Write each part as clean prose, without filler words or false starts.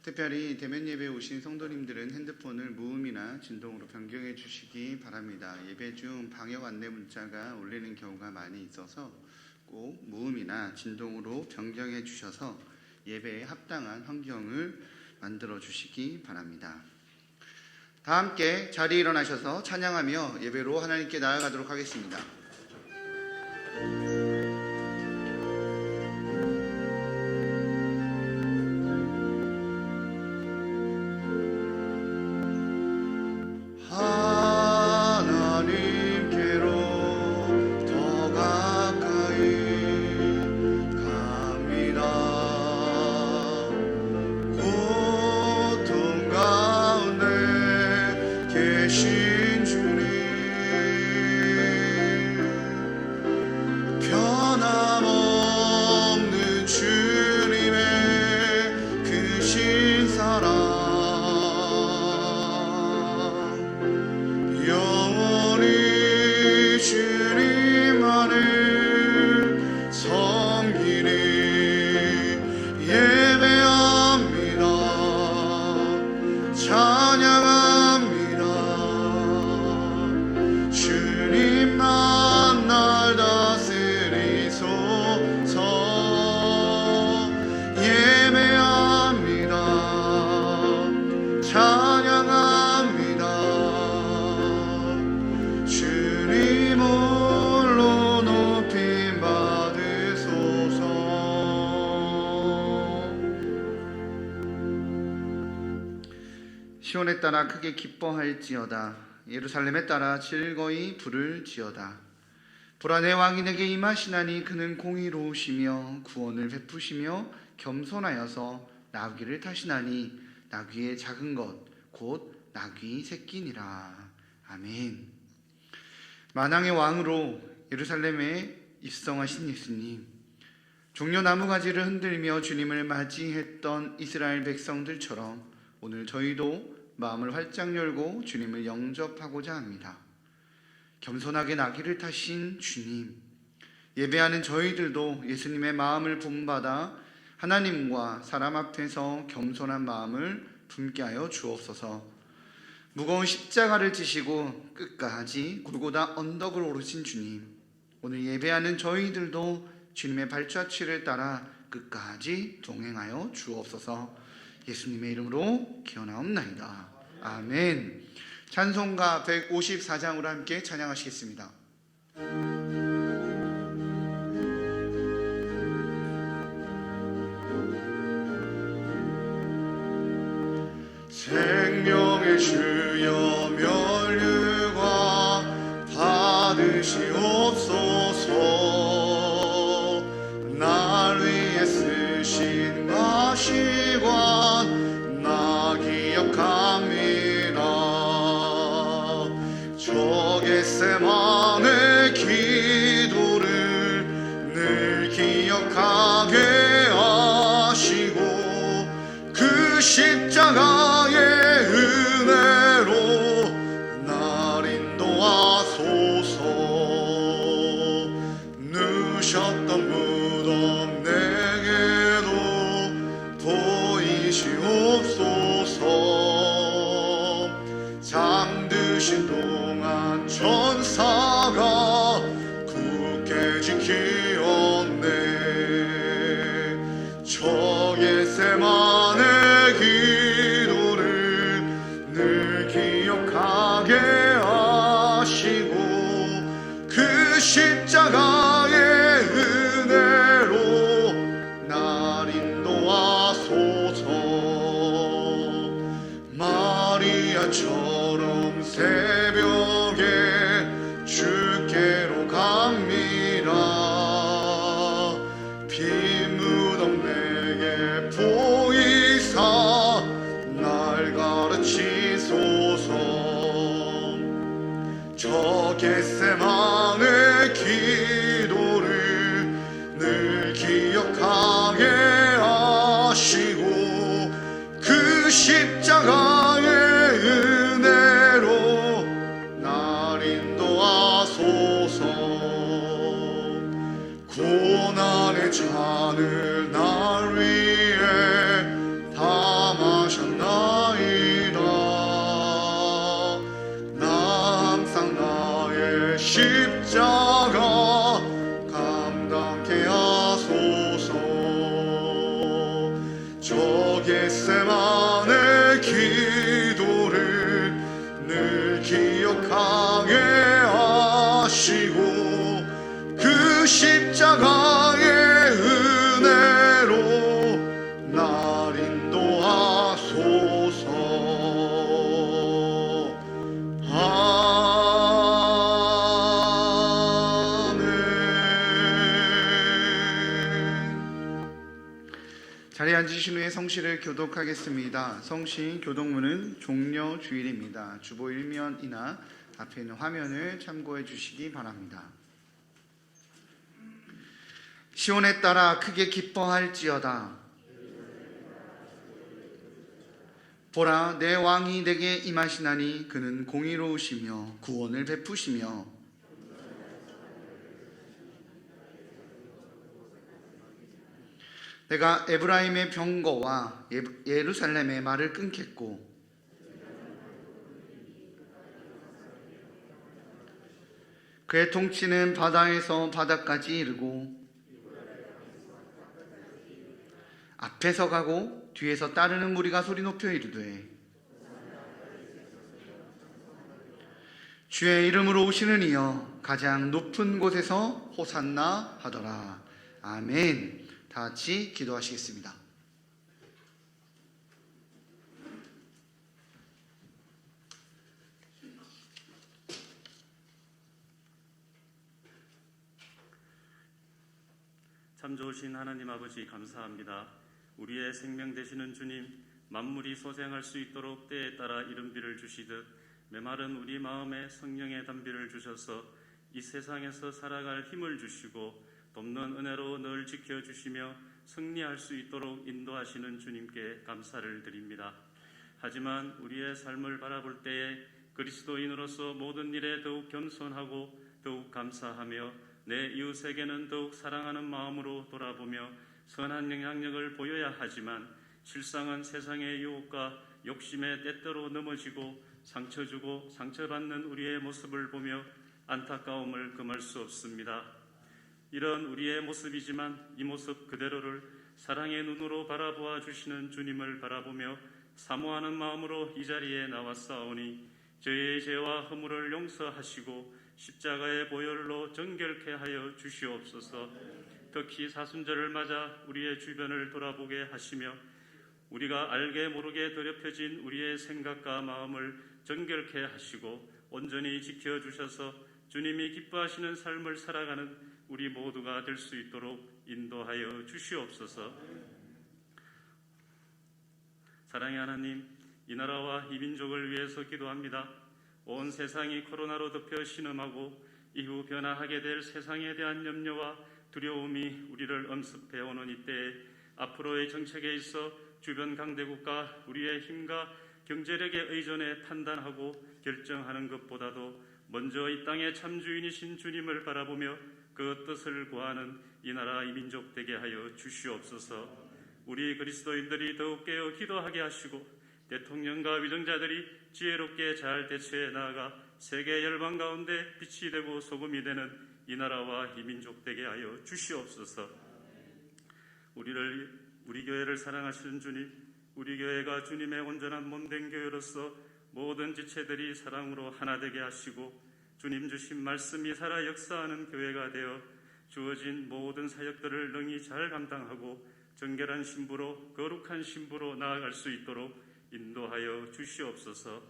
특별히 대면 예배에 오신 성도님들은 핸드폰을 무음이나 진동으로 변경해 주시기 바랍니다. 예배 중 방역 안내 문자가 울리는 경우가 많이 있어서 꼭 무음이나 진동으로 변경해 주셔서 예배에 합당한 환경을 만들어 주시기 바랍니다. 다 함께 자리에 일어나셔서 찬양하며 예배로 하나님께 나아가도록 하겠습니다. 시온에 따라 크게 기뻐할지어다. 예루살렘에 따라 즐거이 부를지어다. 불안의 왕인에게 임하시나니 그는 공의로우시며 구원을 베푸시며 겸손하여서 나귀를 타시나니 나귀의 작은 것 곧 나귀 새끼니라. 아멘. 만왕의 왕으로 예루살렘에 입성하신 예수님, 종려 나무가지를 흔들며 주님을 맞이했던 이스라엘 백성들처럼 오늘 저희도 마음을 활짝 열고 주님을 영접하고자 합니다. 겸손하게 나귀를 타신 주님, 예배하는 저희들도 예수님의 마음을 본받아 하나님과 사람 앞에서 겸손한 마음을 품게 하여 주옵소서. 무거운 십자가를 지시고 끝까지 골고다 언덕을 오르신 주님, 오늘 예배하는 저희들도 주님의 발자취를 따라 끝까지 동행하여 주옵소서. 예수님의 이름으로 기원하옵나이다. 아멘. 찬송가 154장으로 함께 찬양하시겠습니다. 생명의 주여 면류관 받으시옵소서. 날 위해 쓰신 가시관 나 기억합니다. 저 겟세마네 기도를 늘 기억하게 하시고 그 십자가의 은혜로 날 인도하소서. 누셨던 무덤 내게도 보이시옵소서. 잠드신 동안 천사가 굳게 지키었네. 저 겟세마네 기도를 늘 기억하게 하시고 그 십자가의 은혜로 날 인도하소서. 마리아처럼 새벽에 주께로 갑니다. 빈 무덤 내게 보이사 날 가르치소서. 저 겟세마네 기도를 늘 기억하게 하시고 그 십자가의 은혜로 날 인도하소서. 고난의 잔을 날 위해 담아 십자가 감당케 하소서. 저 겟세마네 기도를 늘 기억하게 하시고 그 십자가의 은혜로 날 인도하소서. 자리에 앉으신 후에 성시를 교독하겠습니다. 성시 교독문은 종려 주일입니다. 주보 1면이나 앞에 있는 화면을 참고해 주시기 바랍니다. 시온에 따라 크게 기뻐할지어다. 보라, 내 왕이 내게 임하시나니 그는 공의로우시며 구원을 베푸시며 내가 에브라임의 병거와 예루살렘의 말을 끊겠고 그의 통치는 바다에서 바다까지 이르고 앞에서 가고 뒤에서 따르는 무리가 소리 높여 이르되 주의 이름으로 오시는 이여 가장 높은 곳에서 호산나 하더라. 아멘. 다 같이 기도하시겠습니다. 참 좋으신 하나님 아버지 감사합니다. 우리의 생명 되시는 주님, 만물이 소생할 수 있도록 때에 따라 이른비를 주시듯 메마른 우리 마음에 성령의 단비를 주셔서 이 세상에서 살아갈 힘을 주시고 돕는 은혜로 늘 지켜주시며 승리할 수 있도록 인도하시는 주님께 감사를 드립니다. 하지만 우리의 삶을 바라볼 때에 그리스도인으로서 모든 일에 더욱 겸손하고 더욱 감사하며 내 이웃에게는 더욱 사랑하는 마음으로 돌아보며 선한 영향력을 보여야 하지만 실상은 세상의 유혹과 욕심에 때때로 넘어지고 상처 주고 상처받는 우리의 모습을 보며 안타까움을 금할 수 없습니다. 이런 우리의 모습이지만 이 모습 그대로를 사랑의 눈으로 바라보아 주시는 주님을 바라보며 사모하는 마음으로 이 자리에 나왔사오니 저의 죄와 허물을 용서하시고 십자가의 보혈로 정결케 하여 주시옵소서. 특히 사순절을 맞아 우리의 주변을 돌아보게 하시며 우리가 알게 모르게 더럽혀진 우리의 생각과 마음을 정결케 하시고 온전히 지켜주셔서 주님이 기뻐하시는 삶을 살아가는 우리 모두가 될 수 있도록 인도하여 주시옵소서. 사랑의 하나님, 이 나라와 이 민족을 위해서 기도합니다. 온 세상이 코로나로 덮여 신음하고 이후 변화하게 될 세상에 대한 염려와 두려움이 우리를 엄습해오는 이때에 앞으로의 정책에 있어 주변 강대국과 우리의 힘과 경제력에 의존해 판단하고 결정하는 것보다도 먼저 이 땅의 참주인이신 주님을 바라보며 그 뜻을 구하는 이 나라 이 민족 되게 하여 주시옵소서. 우리 그리스도인들이 더욱 깨어 기도하게 하시고 대통령과 위정자들이 지혜롭게 잘 대처해 나아가 세계 열방 가운데 빛이 되고 소금이 되는 이 나라와 이 민족 되게 하여 주시옵소서. 우리 교회를 사랑하시는 주님, 우리 교회가 주님의 온전한 몸된 교회로서 모든 지체들이 사랑으로 하나 되게 하시고 주님 주신 말씀이 살아 역사하는 교회가 되어 주어진 모든 사역들을 능히 잘 감당하고 정결한 신부로 거룩한 신부로 나아갈 수 있도록 인도하여 주시옵소서.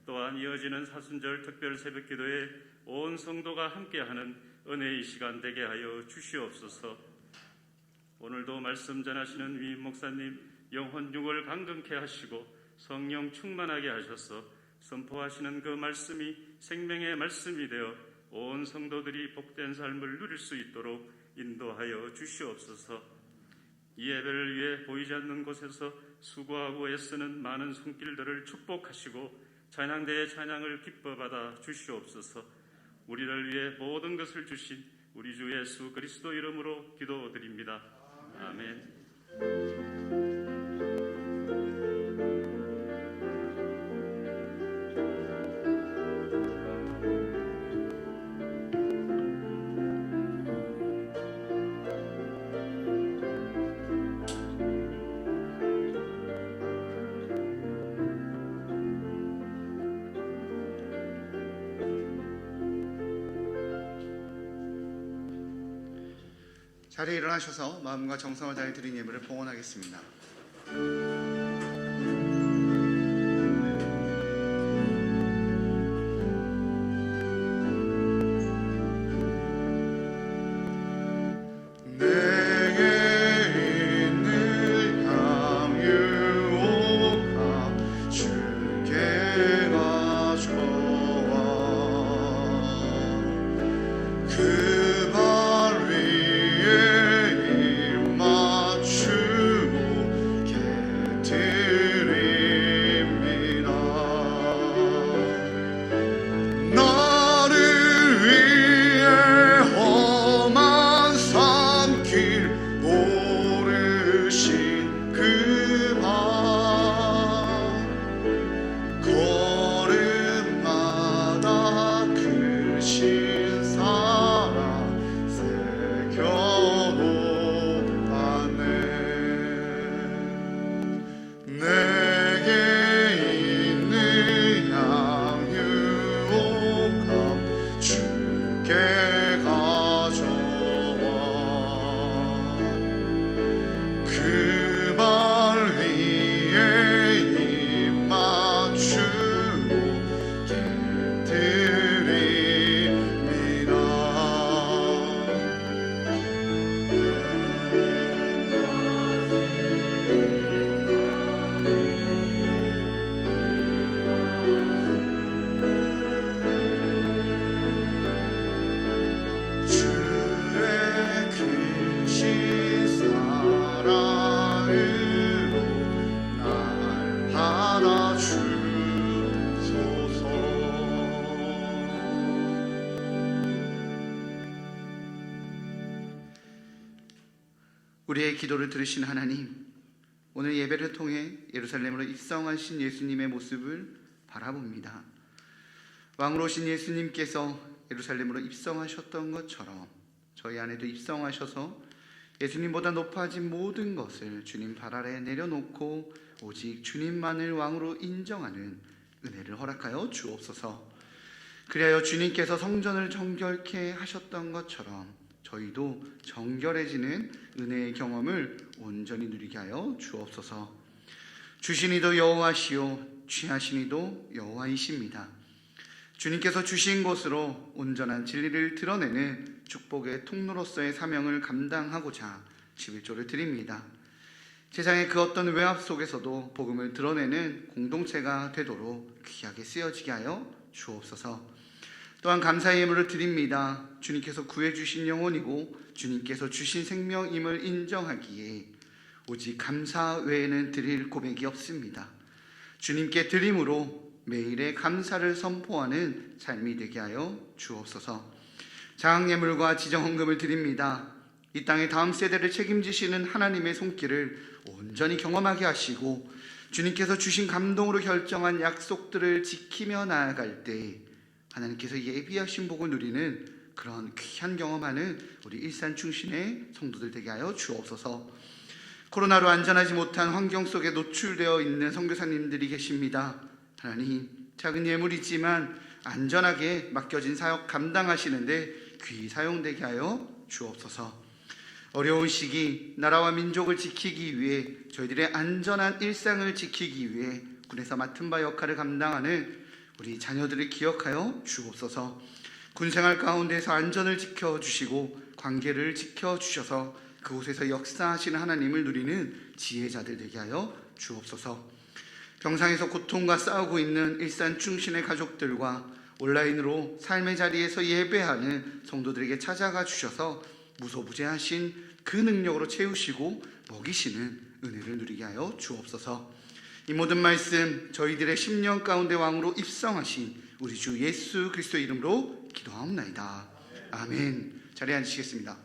또한 이어지는 사순절 특별 새벽기도에 온 성도가 함께하는 은혜의 시간 되게 하여 주시옵소서. 오늘도 말씀 전하시는 위임 목사님 영혼 육을 강건케 하시고 성령 충만하게 하셔서 선포하시는 그 말씀이 생명의 말씀이 되어 온 성도들이 복된 삶을 누릴 수 있도록 인도하여 주시옵소서. 이 예배를 위해 보이지 않는 곳에서 수고하고 애쓰는 많은 손길들을 축복하시고 찬양대의 찬양을 기뻐받아 주시옵소서. 우리를 위해 모든 것을 주신 우리 주 예수 그리스도 이름으로 기도드립니다. 아멘. 자리에 일어나셔서 마음과 정성을 다해 드린 예물을 봉헌하겠습니다. 내게 있는 향유옥합 주께 가져와 그 발 위에 입 맞추고 깨뜨립니다. 나를 위해 험한 산길 오르신 그 발 걸음마다 크신 사랑 새겨놓았네. 내게 있는 향유옥합 주께 가져와 그 발 위에 입 맞추고 깨뜨립니다. 주의 크신 사랑으로 날 받아주소서. 우리의 기도를 들으신 하나님, 오늘 예배를 통해 예루살렘으로 입성하신 예수님의 모습을 바라봅니다. 왕으로 오신 예수님께서 예루살렘으로 입성하셨던 것처럼 저희 안에도 입성하셔서 예수님보다 높아진 모든 것을 주님 발 아래 내려놓고 오직 주님만을 왕으로 인정하는 은혜를 허락하여 주옵소서. 그리하여 주님께서 성전을 정결케 하셨던 것처럼 저희도 정결해지는 은혜의 경험을 온전히 누리게 하여 주옵소서. 주신 이도 여호와시요 취하신 이도 여호와이십니다. 주님께서 주신 것으로 온전한 진리를 드러내는 축복의 통로로서의 사명을 감당하고자 11조를 드립니다. 세상의 그 어떤 외압 속에서도 복음을 드러내는 공동체가 되도록 귀하게 쓰여지게 하여 주옵소서. 또한 감사의 예물을 드립니다. 주님께서 구해주신 영혼이고 주님께서 주신 생명임을 인정하기에 오직 감사 외에는 드릴 고백이 없습니다. 주님께 드림으로 매일의 감사를 선포하는 삶이 되게 하여 주옵소서. 장예물과 지정헌금을 드립니다. 이 땅의 다음 세대를 책임지시는 하나님의 손길을 온전히 경험하게 하시고 주님께서 주신 감동으로 결정한 약속들을 지키며 나아갈 때 하나님께서 예비하신 복을 누리는 그런 귀한 경험하는 우리 일산 충신의 성도들 되게 하여 주옵소서. 코로나로 안전하지 못한 환경 속에 노출되어 있는 선교사님들이 계십니다. 하나님, 작은 예물이지만 안전하게 맡겨진 사역 감당하시는데 귀히 사용되게 하여 주옵소서. 어려운 시기 나라와 민족을 지키기 위해 저희들의 안전한 일상을 지키기 위해 군에서 맡은 바 역할을 감당하는 우리 자녀들을 기억하여 주옵소서. 군생활 가운데서 안전을 지켜주시고 관계를 지켜주셔서 그곳에서 역사하시는 하나님을 누리는 지혜자들 되게 하여 주옵소서. 병상에서 고통과 싸우고 있는 일산 충신의 가족들과 온라인으로 삶의 자리에서 예배하는 성도들에게 찾아가 주셔서 무소부재하신 그 능력으로 채우시고 먹이시는 은혜를 누리게 하여 주옵소서. 이 모든 말씀 저희들의 10년 가운데 왕으로 입성하신 우리 주 예수 그리스도의 이름으로 기도하옵나이다. 아멘. 자리에 앉으시겠습니다.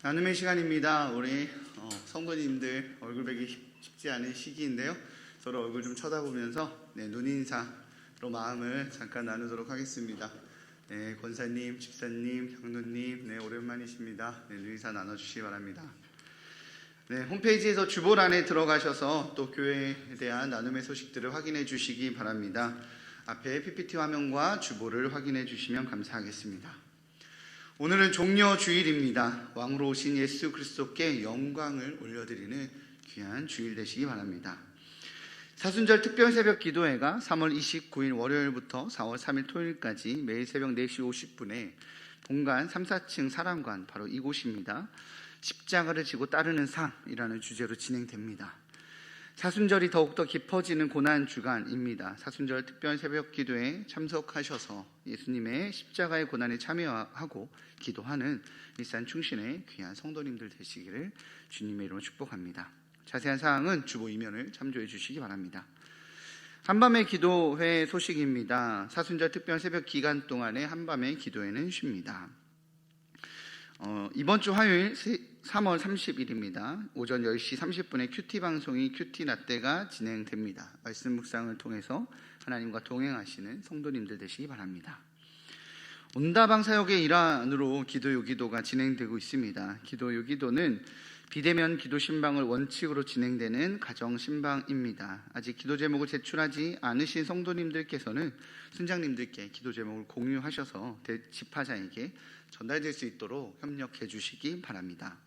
나눔의 시간입니다. 우리 성도님들 얼굴 뵈기 쉽지 않은 시기인데요. 서로 얼굴 좀 쳐다보면서 눈인사로 마음을 잠깐 나누도록 하겠습니다. 권사님, 집사님, 형누님, 오랜만이십니다. 눈인사 나눠주시기 바랍니다. 네, 홈페이지에서 주보란에 들어가셔서 또 교회에 대한 나눔의 소식들을 확인해 주시기 바랍니다. 앞에 PPT 화면과 주보를 확인해 주시면 감사하겠습니다. 오늘은 종려 주일입니다. 왕으로 오신 예수 그리스도께 영광을 올려드리는 귀한 주일 되시기 바랍니다. 사순절 특별 새벽 기도회가 3월 29일 월요일부터 4월 3일 토요일까지 매일 새벽 4시 50분에 본관 3, 4층 사랑관 바로 이곳입니다. 십자가를 지고 따르는 삶이라는 주제로 진행됩니다. 사순절이 더욱더 깊어지는 고난주간입니다. 사순절 특별 새벽 기도에 참석하셔서 예수님의 십자가의 고난에 참여하고 기도하는 일산 충신의 귀한 성도님들 되시기를 주님의 이름으로 축복합니다. 자세한 사항은 주보 이면을 참조해 주시기 바랍니다. 한밤의 기도회 소식입니다. 사순절 특별 새벽 기간 동안에 한밤의 기도회는 쉽니다. 이번 주 화요일 3월 30일입니다. 오전 10시 30분에 큐티 방송이 큐티 라떼가 진행됩니다. 말씀 묵상을 통해서 하나님과 동행하시는 성도님들 되시기 바랍니다. 온다방 사역의 일환으로 기도 요기도가 진행되고 있습니다. 기도 요기도는 비대면 기도 신방을 원칙으로 진행되는 가정 신방입니다. 아직 기도 제목을 제출하지 않으신 성도님들께서는 순장님들께 기도 제목을 공유하셔서 집파자에게 전달될 수 있도록 협력해 주시기 바랍니다.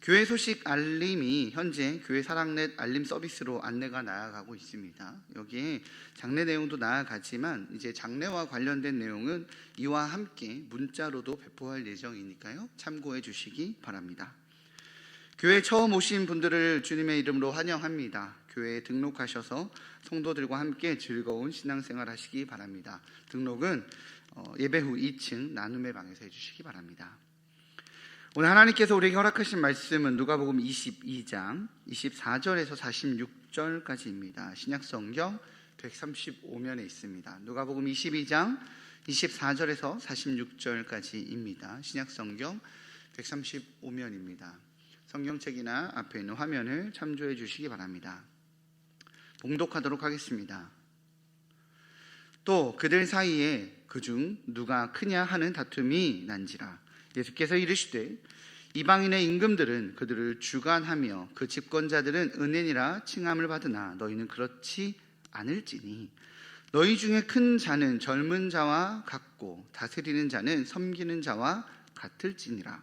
교회 소식 알림이 현재 교회 사랑넷 알림 서비스로 안내가 나아가고 있습니다. 여기에 장례 내용도 나아가지만 이제 장례와 관련된 내용은 이와 함께 문자로도 배포할 예정이니까요. 참고해 주시기 바랍니다. 교회 처음 오신 분들을 주님의 이름으로 환영합니다. 교회에 등록하셔서 성도들과 함께 즐거운 신앙생활 하시기 바랍니다. 등록은 예배 후 2층 나눔의 방에서 해주시기 바랍니다. 오늘 하나님께서 우리에게 허락하신 말씀은 누가복음 22장 24절에서 46절까지입니다. 신약성경 135면에 있습니다. 누가복음 22장 24절에서 46절까지입니다. 신약성경 135면입니다. 성경책이나 앞에 있는 화면을 참조해 주시기 바랍니다. 봉독하도록 하겠습니다. 또 그들 사이에 그중 누가 크냐 하는 다툼이 난지라. 예수께서 이르시되 이방인의 임금들은 그들을 주관하며 그 집권자들은 은혜니라 칭함을 받으나 너희는 그렇지 않을지니 너희 중에 큰 자는 젊은 자와 같고 다스리는 자는 섬기는 자와 같을지니라.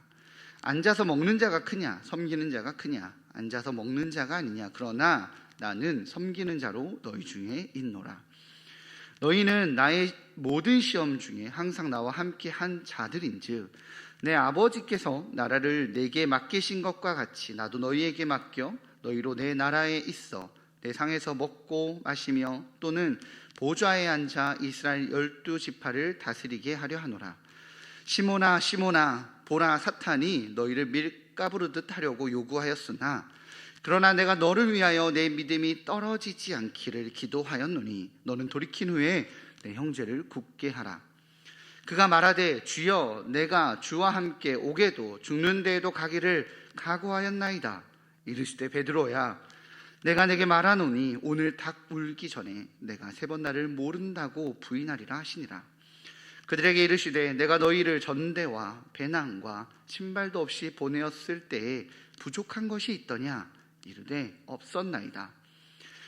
앉아서 먹는 자가 크냐 섬기는 자가 크냐. 앉아서 먹는 자가 아니냐. 그러나 나는 섬기는 자로 너희 중에 있노라. 너희는 나의 모든 시험 중에 항상 나와 함께 한 자들인즉 내 아버지께서 나라를 내게 맡기신 것과 같이 나도 너희에게 맡겨 너희로 내 나라에 있어 내 상에서 먹고 마시며 또는 보좌에 앉아 이스라엘 12지파를 다스리게 하려 하노라. 시몬아 시몬아 보라 사탄이 너희를 밀가부르듯 하려고 요구하였으나 그러나 내가 너를 위하여 내 믿음이 떨어지지 않기를 기도하였노니 너는 돌이킨 후에 내 형제를 굳게 하라. 그가 말하되 주여 내가 주와 함께 오게도 죽는 데에도 가기를 각오하였나이다. 이르시되 베드로야 내가 내게 말하노니 오늘 닭 울기 전에 내가 3번 나를 모른다고 부인하리라 하시니라. 그들에게 이르시되 내가 너희를 전대와 배낭과 신발도 없이 보내었을 때에 부족한 것이 있더냐. 이르되 없었나이다.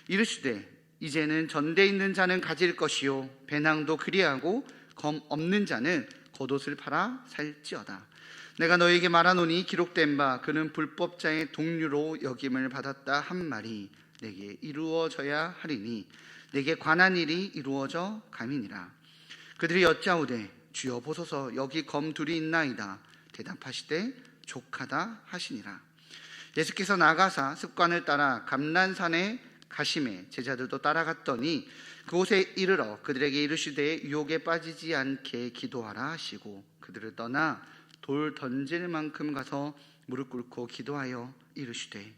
이르시되 이제는 전대 있는 자는 가질 것이요 배낭도 그리하고 검 없는 자는 겉옷을 팔아 살지어다. 내가 너희에게 말하노니 기록된 바 그는 불법자의 동류로 여김을 받았다 한 말이 내게 이루어져야 하리니 내게 관한 일이 이루어져 감이니라. 그들이 여짜오되 주여 보소서 여기 검 둘이 있나이다. 대답하시되 족하다 하시니라. 예수께서 나가사 습관을 따라 감난산에 가심에 제자들도 따라갔더니 그곳에 이르러 그들에게 이르시되 유혹에 빠지지 않게 기도하라 하시고 그들을 떠나 돌 던질 만큼 가서 무릎 꿇고 기도하여 이르시되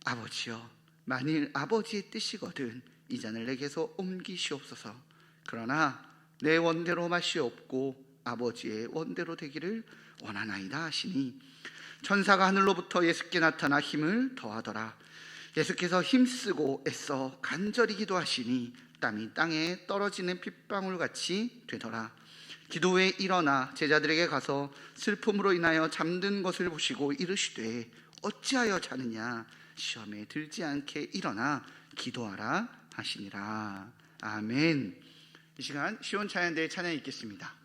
아버지여 만일 아버지의 뜻이거든 이 잔을 내게서 옮기시옵소서. 그러나 내 원대로 마시옵고 아버지의 원대로 되기를 원하나이다 하시니 천사가 하늘로부터 예수께 나타나 힘을 더하더라. 예수께서 힘쓰고 애써 간절히 기도하시니 땀이 땅에 떨어지는 핏방울같이 되더라. 기도 후에 일어나 제자들에게 가서 슬픔으로 인하여 잠든 것을 보시고 이르시되 어찌하여 자느냐? 시험에 들지 않게 일어나 기도하라 하시니라. 아멘. 이 시간 시온 찬양대의 찬양 읽겠습니다.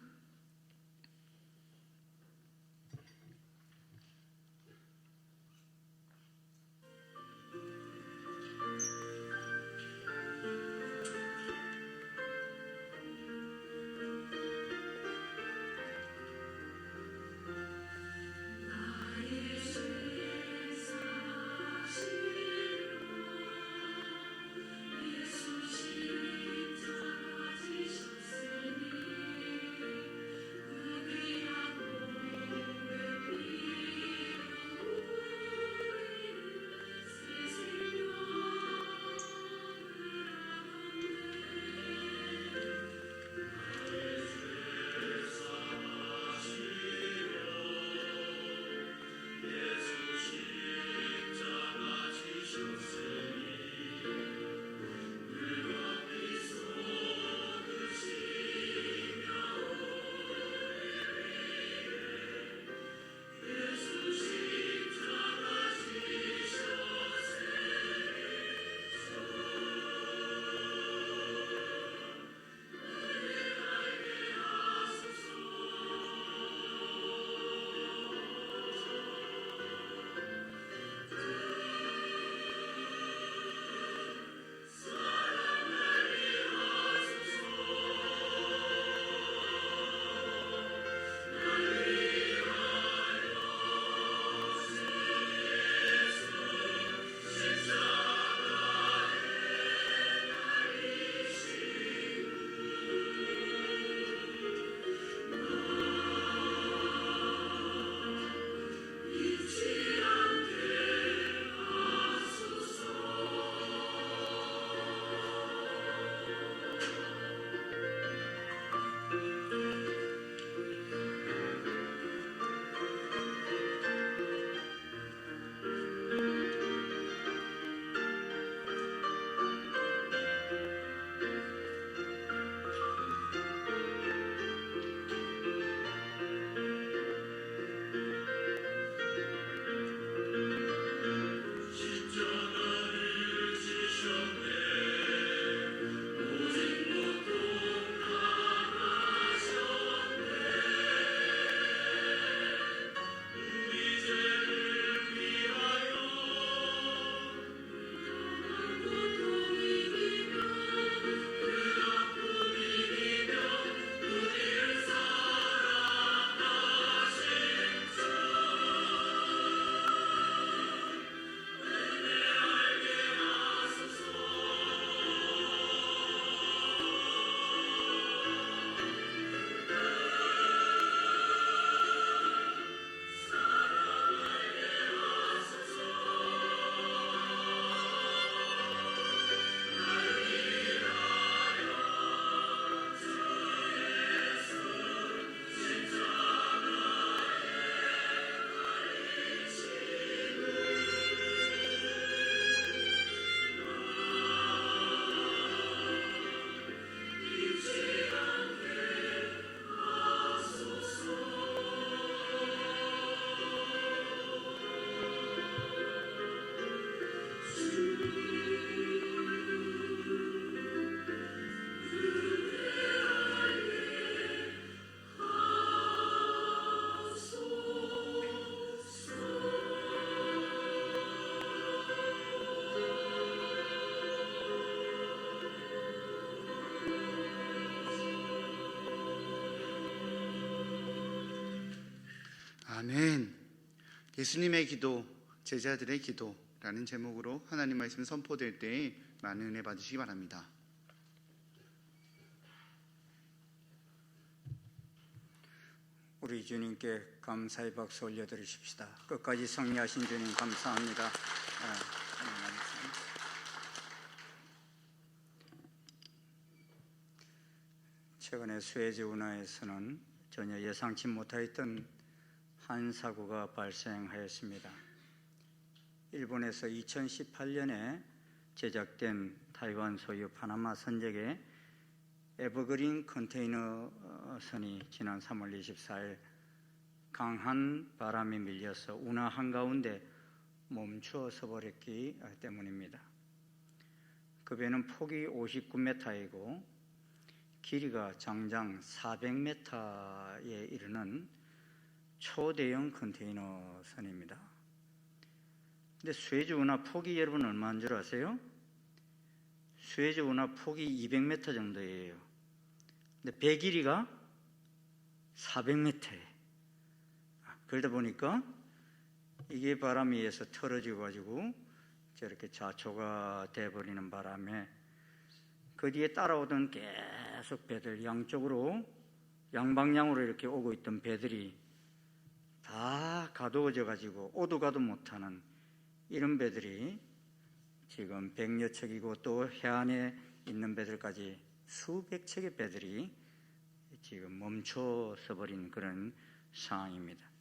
아멘. 예수님의 기도, 제자들의 기도라는 제목으로 하나님 말씀 선포될 때에 많은 은혜 받으시기 바랍니다. 우리 주님께 감사의 박수 올려드리십시다. 끝까지 승리하신 주님 감사합니다. 최근에 수에즈 운하에서는 전혀 예상치 못하였던 한 사고가 발생하였습니다. 일본에서 2018년에 제작된 타이완 소유 파나마 선적의 에버그린 컨테이너선이 지난 3월 24일 강한 바람에 밀려서 운하 한가운데 멈춰서 버렸기 때문입니다. 그 배는 폭이 59m이고 길이가 장장 400m에 이르는 초대형 컨테이너 선입니다. 근데 수에즈 운하 폭이 여러분 얼마인 줄 아세요? 수에즈 운하 폭이 200m 정도예요. 근데 배 길이가 400m예요. 그러다 보니까 이게 바람에 의해서 틀어져 가지고 저렇게 좌초가 돼버리는 바람에 그 뒤에 따라오던 계속 배들, 양쪽으로 양방향으로 이렇게 오고 있던 배들이 다 가두어져 가지고 오도 가도 못하는 이런 배들이 지금 100여 척이고 또 해안에 있는 배들까지 수백 척의 배들이 지금 멈춰서 버린 그런 상황입니다.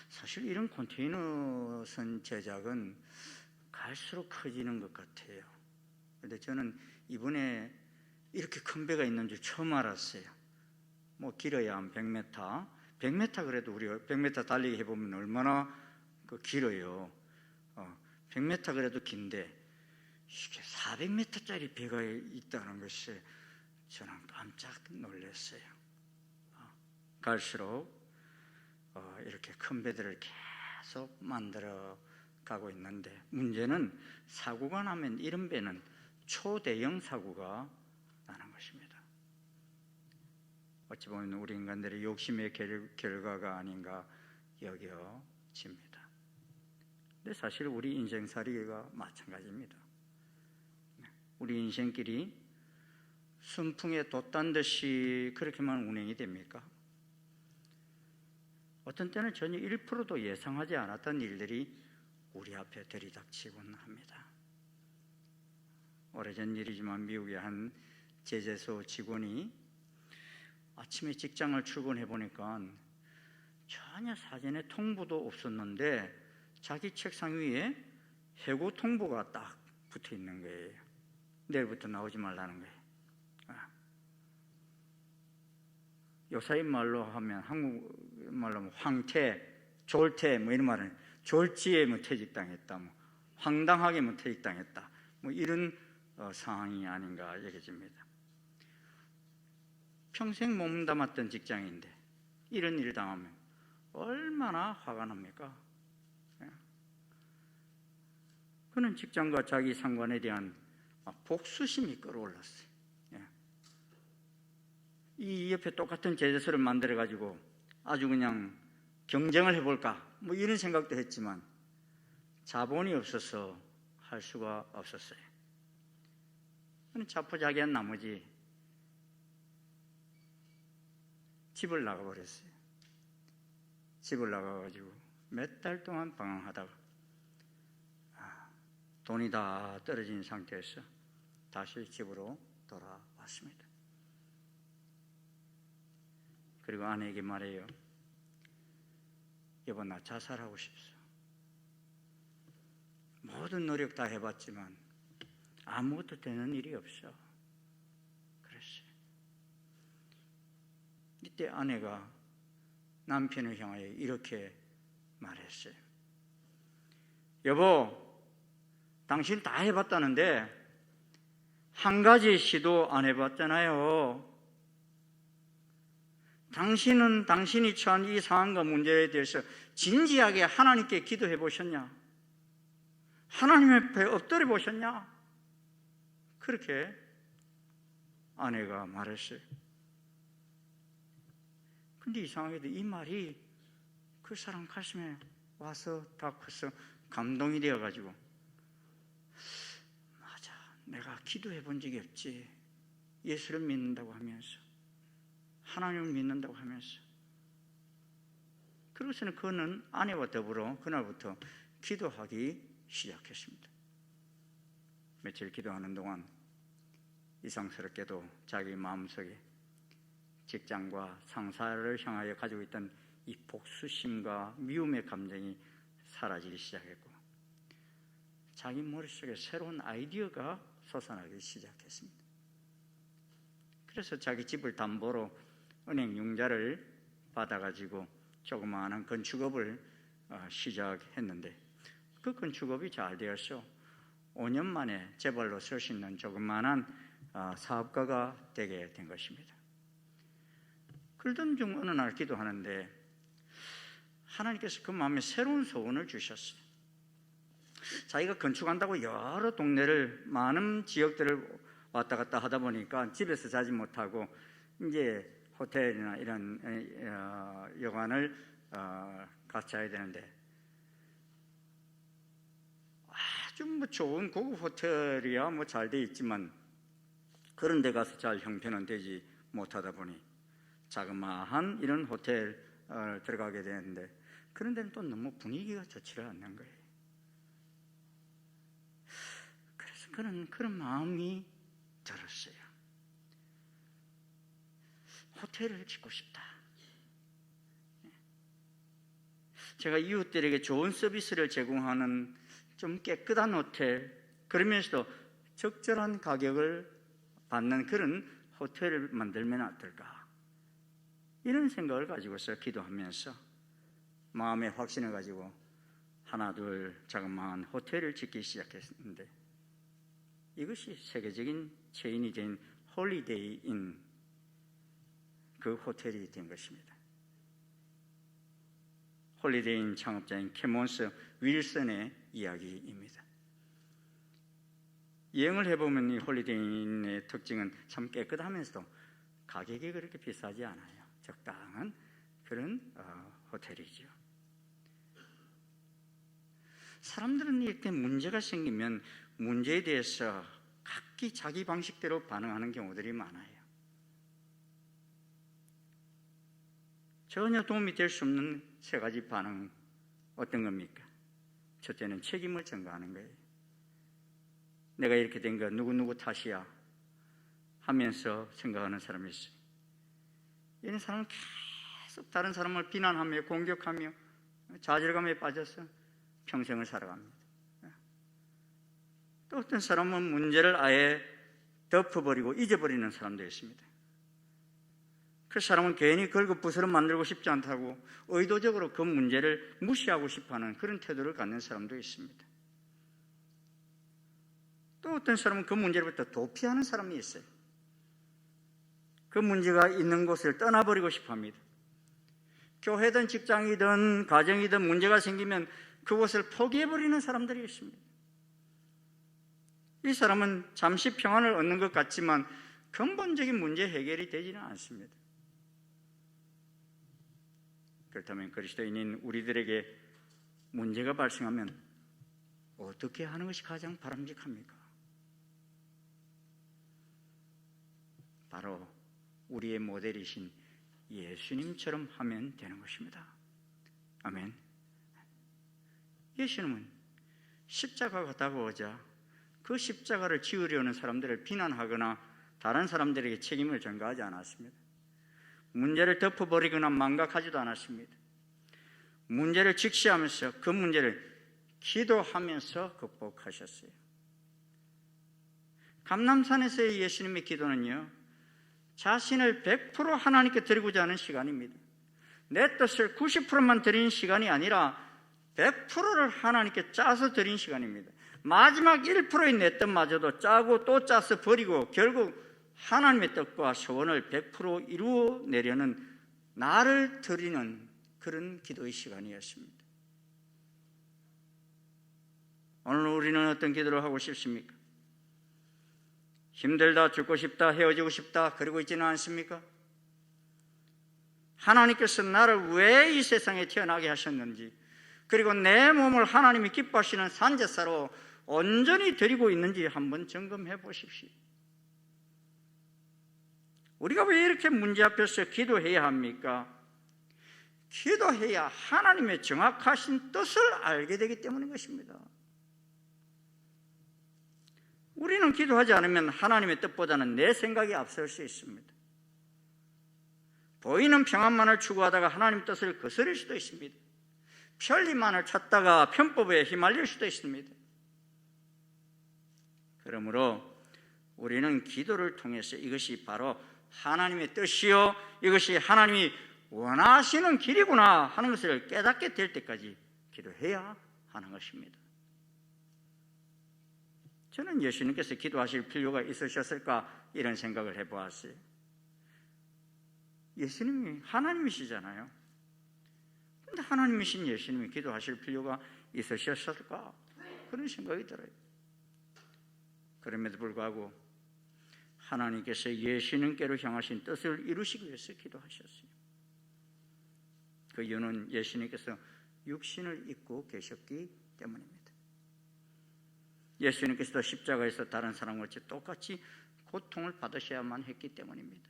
사실 이런 컨테이너선 제작은 갈수록 커지는 것 같아요. 그런데 저는 이번에 이렇게 큰 배가 있는 줄 처음 알았어요. 뭐 길어야 한 100m, 100m 그래도 우리 100m 달리기 해보면 얼마나 길어요. 100m 그래도 긴데 이게 400m짜리 배가 있다는 것이 저는 깜짝 놀랐어요. 갈수록 이렇게 큰 배들을 계속 만들어 가고 있는데 문제는 사고가 나면 이런 배는 초대형 사고가 나는 것입니다. 어찌 보면 우리 인간들의 욕심의 결과가 아닌가 여겨집니다. 근데 사실 우리 인생살이가 마찬가지입니다. 우리 인생길이 순풍에 돛단 듯이 그렇게만 운행이 됩니까? 어떤 때는 전혀 1%도 예상하지 않았던 일들이 우리 앞에 들이닥치곤 합니다. 오래전 일이지만 미국의 한 제재소 직원이 아침에 직장을 출근해 보니까 전혀 사전에 통보도 없었는데 자기 책상 위에 해고 통보가 딱 붙어 있는 거예요. 내일부터 나오지 말라는 거예요. 요사이 말로 하면 한국 말로 하면 황태, 졸태 뭐 이런 말은 졸지에 뭐 퇴직당했다, 뭐 황당하게 뭐 퇴직당했다, 뭐 이런 상황이 아닌가 여겨집니다. 평생 몸담았던 직장인데 이런 일 당하면 얼마나 화가 납니까? 그는 직장과 자기 상관에 대한 복수심이 끌어올랐어요. 이 옆에 똑같은 제재소를 만들어 가지고 아주 그냥 경쟁을 해볼까 뭐 이런 생각도 했지만 자본이 없어서 할 수가 없었어요. 그는 자포자기한 나머지 집을 나가버렸어요. 집을 나가가지고 몇 달 동안 방황하다가 돈이 다 떨어진 상태에서 다시 집으로 돌아왔습니다. 그리고 아내에게 말해요. 여보, 나 자살하고 싶소. 모든 노력 다 해봤지만 아무것도 되는 일이 없어. 그랬어요. 이때 아내가 남편을 향하여 이렇게 말했어요. 여보, 당신 다 해봤다는데 한 가지 시도 안 해봤잖아요. 당신은 당신이 처한 이 상황과 문제에 대해서 진지하게 하나님께 기도해 보셨냐? 하나님 앞에 엎드려 보셨냐? 그렇게 아내가 말했어요. 근데 이상하게도 이 말이 그 사람 가슴에 와서 닿고서 감동이 되어가지고 맞아, 내가 기도해 본 적이 없지. 예수를 믿는다고 하면서 하나님을 믿는다고 하면서 그러고서는 그는 아내와 더불어 그날부터 기도하기 시작했습니다. 며칠 기도하는 동안 이상스럽게도 자기 마음속에 직장과 상사를 향하여 가지고 있던 이 복수심과 미움의 감정이 사라지기 시작했고 자기 머릿속에 새로운 아이디어가 솟아나기 시작했습니다. 그래서 자기 집을 담보로 은행 융자를 받아가지고 조그마한 건축업을 시작했는데 그 건축업이 잘 되어서 5년 만에 재벌로 설 수 있는 조그만한 사업가가 되게 된 것입니다. 그러던 중 어느 날 기도하는데 하나님께서 그 마음에 새로운 소원을 주셨어요. 자기가 건축한다고 여러 동네를, 많은 지역들을 왔다 갔다 하다 보니까 집에서 자지 못하고 이제 호텔이나 이런 여관을 같이 자야 되는데, 아주 뭐 좋은 고급 호텔이야 뭐 잘 돼 있지만 그런 데 가서 잘 형편은 되지 못하다 보니 자그마한 이런 호텔 들어가게 되는데, 그런 데는 또 너무 분위기가 좋지를 않는 거예요. 그래서 그런 마음이 들었어요. 호텔을 짓고 싶다. 제가 이웃들에게 좋은 서비스를 제공하는 좀 깨끗한 호텔, 그러면서도 적절한 가격을 받는 그런 호텔을 만들면 어떨까, 이런 생각을 가지고서 기도하면서 마음의 확신을 가지고 하나 둘 자그마한 호텔을 짓기 시작했는데, 이것이 세계적인 체인이 된 홀리데이 인, 그 호텔이 된 것입니다. 홀리데이 인 창업자인 캐몬스 윌슨의 이야기입니다. 여행을 해보면 이 홀리데이 인의 특징은 참 깨끗하면서도 가격이 그렇게 비싸지 않아요. 적당한 그런 호텔이죠. 사람들은 이렇게 문제가 생기면 문제에 대해서 각기 자기 방식대로 반응하는 경우들이 많아요. 전혀 도움이 될 수 없는 세 가지 반응, 어떤 겁니까? 첫째는 책임을 전가하는 거예요. 내가 이렇게 된 거 누구 탓이야 하면서 생각하는 사람이 있어요. 이런 사람은 계속 다른 사람을 비난하며 공격하며 좌절감에 빠져서 평생을 살아갑니다. 또 어떤 사람은 문제를 아예 덮어버리고 잊어버리는 사람도 있습니다. 그 사람은 괜히 걸긋부스럼 만들고 싶지 않다고 의도적으로 그 문제를 무시하고 싶어하는 그런 태도를 갖는 사람도 있습니다. 또 어떤 사람은 그 문제로부터 도피하는 사람이 있어요. 그 문제가 있는 곳을 떠나버리고 싶어합니다. 교회든 직장이든 가정이든 문제가 생기면 그곳을 포기해버리는 사람들이 있습니다. 이 사람은 잠시 평안을 얻는 것 같지만 근본적인 문제 해결이 되지는 않습니다. 그렇다면 그리스도인인 우리들에게 문제가 발생하면 어떻게 하는 것이 가장 바람직합니까? 바로 우리의 모델이신 예수님처럼 하면 되는 것입니다. 아멘. 예수님은 십자가가 다가오자 그 십자가를 지으려는 사람들을 비난하거나 다른 사람들에게 책임을 전가하지 않았습니다. 문제를 덮어버리거나 망각하지도 않았습니다. 문제를 직시하면서 그 문제를 기도하면서 극복하셨어요. 감람산에서의 예수님의 기도는요, 자신을 100% 하나님께 드리고자 하는 시간입니다. 내 뜻을 90%만 드리는 시간이 아니라 100%를 하나님께 짜서 드린 시간입니다. 마지막 1%의 내 뜻마저도 짜고 또 짜서 버리고 결국 하나님의 뜻과 소원을 100% 이루어내려는 나를 드리는 그런 기도의 시간이었습니다. 오늘 우리는 어떤 기도를 하고 싶습니까? 힘들다, 죽고 싶다, 헤어지고 싶다 그러고 있지는 않습니까? 하나님께서 나를 왜 이 세상에 태어나게 하셨는지, 그리고 내 몸을 하나님이 기뻐하시는 산제사로 온전히 드리고 있는지 한번 점검해 보십시오. 우리가 왜 이렇게 문제 앞에서 기도해야 합니까? 기도해야 하나님의 정확하신 뜻을 알게 되기 때문인 것입니다. 우리는 기도하지 않으면 하나님의 뜻보다는 내 생각이 앞설 수 있습니다. 보이는 평안만을 추구하다가 하나님 뜻을 거스릴 수도 있습니다. 편리만을 찾다가 편법에 휘말릴 수도 있습니다. 그러므로 우리는 기도를 통해서 이것이 바로 하나님의 뜻이요, 이것이 하나님이 원하시는 길이구나 하는 것을 깨닫게 될 때까지 기도해야 하는 것입니다. 저는 예수님께서 기도하실 필요가 있으셨을까 이런 생각을 해보았어요. 예수님이 하나님이시잖아요. 근데 하나님이신 예수님이 기도하실 필요가 있으셨을까 그런 생각이 들어요. 그럼에도 불구하고 하나님께서 예수님께로 향하신 뜻을 이루시기 위해서 기도하셨어요. 그 이유는 예수님께서 육신을 입고 계셨기 때문입니다. 예수님께서도 십자가에서 다른 사람과 같이 똑같이 고통을 받으셔야만 했기 때문입니다.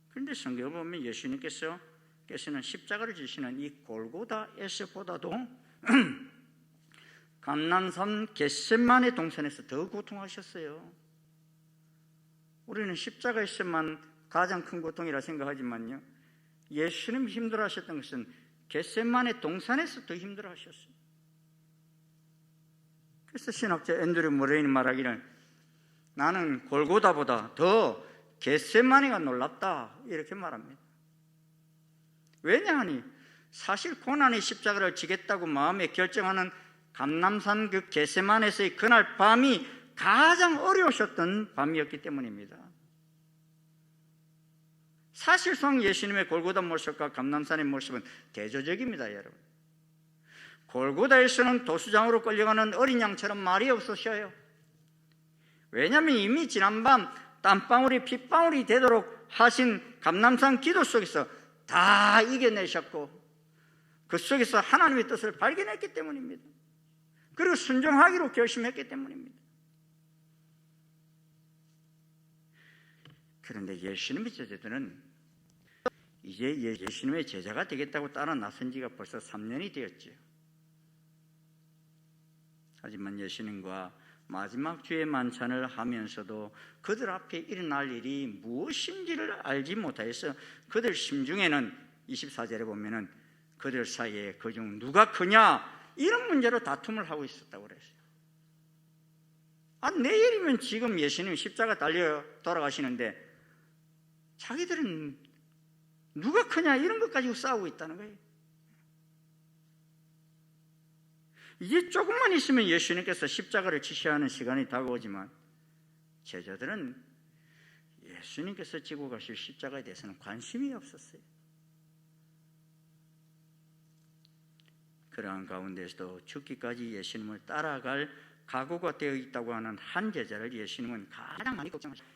그런데 성경을 보면 예수님께서는 십자가를 지시는 이 골고다에서보다도 감람산 겟세마네 동산에서 더 고통하셨어요. 우리는 십자가에서만 가장 큰 고통이라 생각하지만요, 예수님이 힘들어하셨던 것은 겟세마네 동산에서 더 힘들어하셨어요. 그래서 신학자 앤드류 모레인이 말하기를 나는 골고다보다 더 겟세마네가 놀랍다 이렇게 말합니다. 왜냐하니 사실 고난의 십자가를 지겠다고 마음에 결정하는 감람산 그 겟세마네에서의 그날 밤이 가장 어려우셨던 밤이었기 때문입니다. 사실상 예수님의 골고다 모습과 감람산의 모습은 대조적입니다, 여러분. 골고다에서는 도수장으로 끌려가는 어린 양처럼 말이 없으셔요. 왜냐하면 이미 지난밤 땀방울이 핏방울이 되도록 하신 감람산 기도 속에서 다 이겨내셨고 그 속에서 하나님의 뜻을 발견했기 때문입니다. 그리고 순종하기로 결심했기 때문입니다. 그런데 예수님의 제자들은 이제 예수님의 제자가 되겠다고 따라 나선 지가 벌써 3년이 되었죠. 하지만 예수님과 마지막 주의 만찬을 하면서도 그들 앞에 일어날 일이 무엇인지를 알지 못하여서 그들 심중에는 24절에 보면은 그들 사이에 그중 누가 크냐 이런 문제로 다툼을 하고 있었다고 그랬어요. 내일이면 지금 예수님 십자가 달려 돌아가시는데 자기들은 누가 크냐 이런 것 가지고 싸우고 있다는 거예요. 이제 조금만 있으면 예수님께서 십자가를 지셔야 하는 시간이 다가오지만 제자들은 예수님께서 지고 가실 십자가에 대해서는 관심이 없었어요. 그러한 가운데서도 죽기까지 예수님을 따라갈 각오가 되어 있다고 하는 한 제자를 예수님은 가장 많이 걱정하셨어요.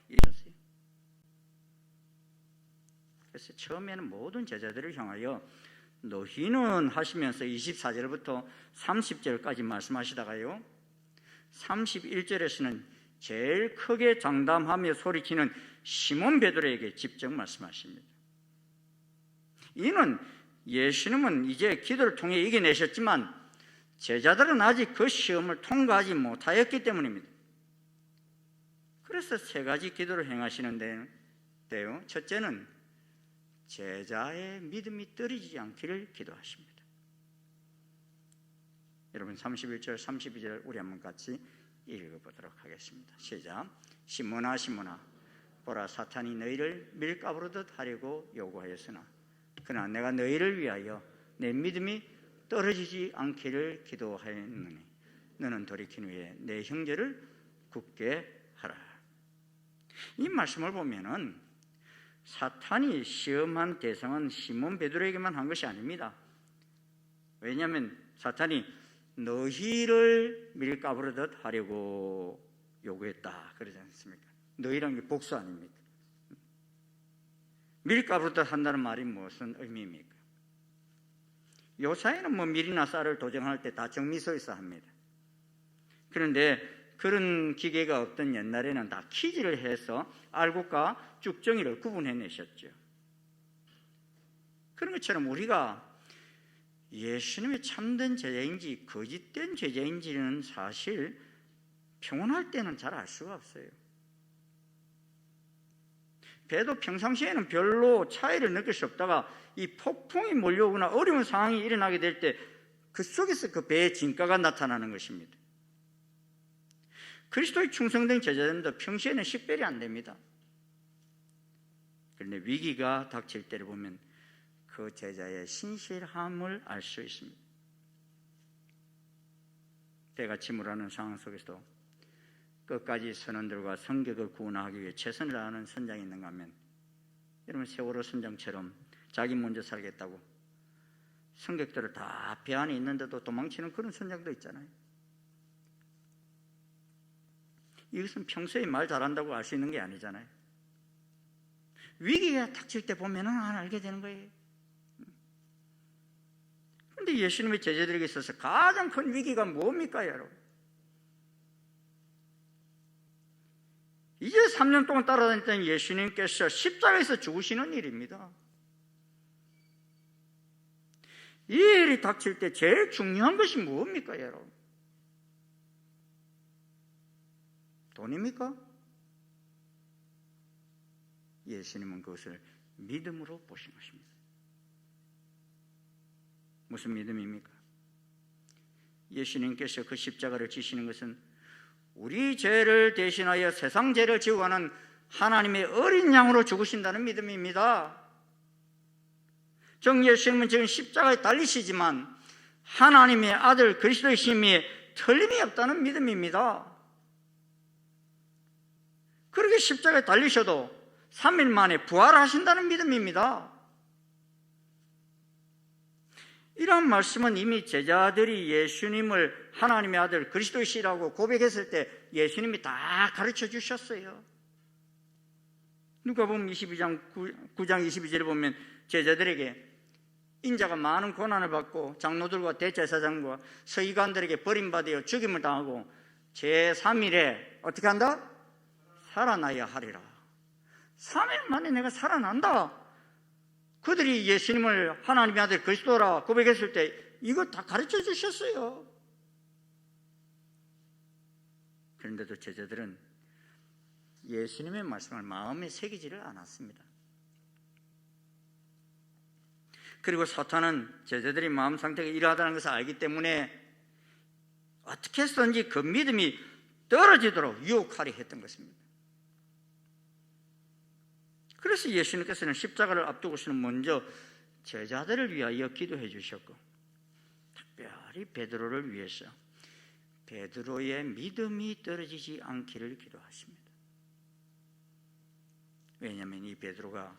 그래서 처음에는 모든 제자들을 향하여 너희는 하시면서 24절부터 30절까지 말씀하시다가요 31절에서는 제일 크게 장담하며 소리치는 시몬 베드로에게 직접 말씀하십니다. 이는 예수님은 이제 기도를 통해 이겨내셨지만 제자들은 아직 그 시험을 통과하지 못하였기 때문입니다. 그래서 세 가지 기도를 행하시는데요. 첫째는 제자의 믿음이 떨어지지 않기를 기도하십니다. 여러분 31절 32절 우리 한번 같이 읽어보도록 하겠습니다. 시작. 시몬아 시몬아 보라 사탄이 너희를 밀가부르듯 하려고 요구하였으나 그러나 내가 너희를 위하여 내 믿음이 떨어지지 않기를 기도하였느니 너는 돌이킨 후에 내 형제를 굳게 하라. 이 말씀을 보면은 사탄이 시험한 대상은 시몬 베드로에게만 한 것이 아닙니다. 왜냐하면 사탄이 너희를 밀가부르듯 하려고 요구했다 그러지 않습니까? 너희라는 게 복수 아닙니까? 밀가부르듯 한다는 말이 무슨 의미입니까? 요사이는 밀이나 쌀을 도정할 때 다 정미소에서 합니다. 그런데 그런 기계가 없던 옛날에는 다 키질을 해서 알곡과 쭉정이를 구분해내셨죠. 그런 것처럼 우리가 예수님의 참된 제자인지 거짓된 제자인지는 사실 평온할 때는 잘 알 수가 없어요. 배도 평상시에는 별로 차이를 느낄 수 없다가 이 폭풍이 몰려오거나 어려운 상황이 일어나게 될 때 그 속에서 그 배의 진가가 나타나는 것입니다. 그리스도의 충성된 제자들도 평시에는 식별이 안 됩니다. 그런데 위기가 닥칠 때를 보면 그 제자의 신실함을 알 수 있습니다. 배가 침몰하는 상황 속에서도 끝까지 선원들과 성격을 구원하기 위해 최선을 다하는 선장이 있는가 하면, 여러분 세월호 선장처럼 자기 먼저 살겠다고 승객들을 다 배 안에 있는데도 도망치는 그런 선장도 있잖아요. 이것은 평소에 말 잘한다고 알 수 있는 게 아니잖아요. 위기가 닥칠 때 보면은 알게 되는 거예요. 그런데 예수님의 제자들에게 있어서 가장 큰 위기가 뭡니까, 여러분? 이제 3년 동안 따라다녔던 예수님께서 십자가에서 죽으시는 일입니다. 이 일이 닥칠 때 제일 중요한 것이 뭡니까, 여러분? 돈입니까? 예수님은 그것을 믿음으로 보신 것입니다. 무슨 믿음입니까? 예수님께서 그 십자가를 지시는 것은 우리 죄를 대신하여 세상 죄를 지고 가는 하나님의 어린 양으로 죽으신다는 믿음입니다. 정 예수님은 지금 십자가에 달리시지만 하나님의 아들 그리스도이심이 틀림이 없다는 믿음입니다. 그렇게 십자가에 달리셔도 3일 만에 부활하신다는 믿음입니다. 이런 말씀은 이미 제자들이 예수님을 하나님의 아들 그리스도이시라고 고백했을 때 예수님이 다 가르쳐 주셨어요. 누가복음 9장 22절에 보면 제자들에게 인자가 많은 고난을 받고 장로들과 대제사장과 서기관들에게 버림받아 죽임을 당하고 제3일에 어떻게 한다? 살아나야 하리라. 3일 만에 내가 살아난다. 그들이 예수님을 하나님의 아들 그리스도라 고백했을 때 이거 다 가르쳐 주셨어요. 그런데도 제자들은 예수님의 말씀을 마음에 새기지를 않았습니다. 그리고 사탄은 제자들이 마음 상태가 이러하다는 것을 알기 때문에 어떻게 해서든지 그 믿음이 떨어지도록 유혹하려 했던 것입니다. 그래서 예수님께서는 십자가를 앞두고서는 먼저 제자들을 위하여 기도해 주셨고, 특별히 베드로를 위해서 베드로의 믿음이 떨어지지 않기를 기도하십니다. 왜냐하면 이 베드로가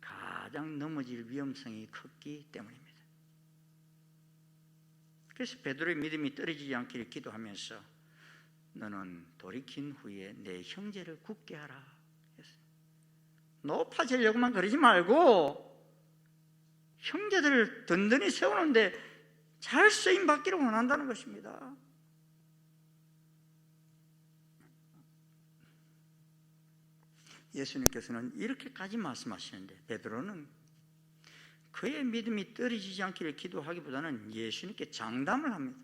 가장 넘어질 위험성이 컸기 때문입니다. 그래서 베드로의 믿음이 떨어지지 않기를 기도하면서 너는 돌이킨 후에 내 형제를 굳게 하라. 높아지려고만 그러지 말고 형제들을 든든히 세우는데 잘 쓰임 받기를 원한다는 것입니다. 예수님께서는 이렇게까지 말씀하시는데 베드로는 그의 믿음이 떨어지지 않기를 기도하기보다는 예수님께 장담을 합니다.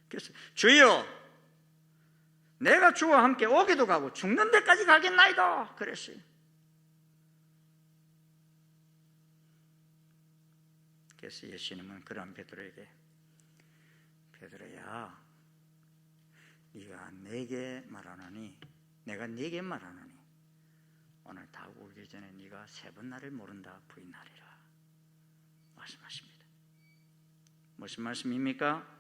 그래서 주여 내가 주와 함께 오기도 가고 죽는 데까지 가겠나이다 그랬어요. 그래서 예수님은 그런 베드로에게 베드로야 네가 내게 말하노니 내가 네게 말하노니 오늘 닭 울기 전에 네가 3번 나를 모른다 부인하리라 말씀하십니다. 무슨 말씀입니까?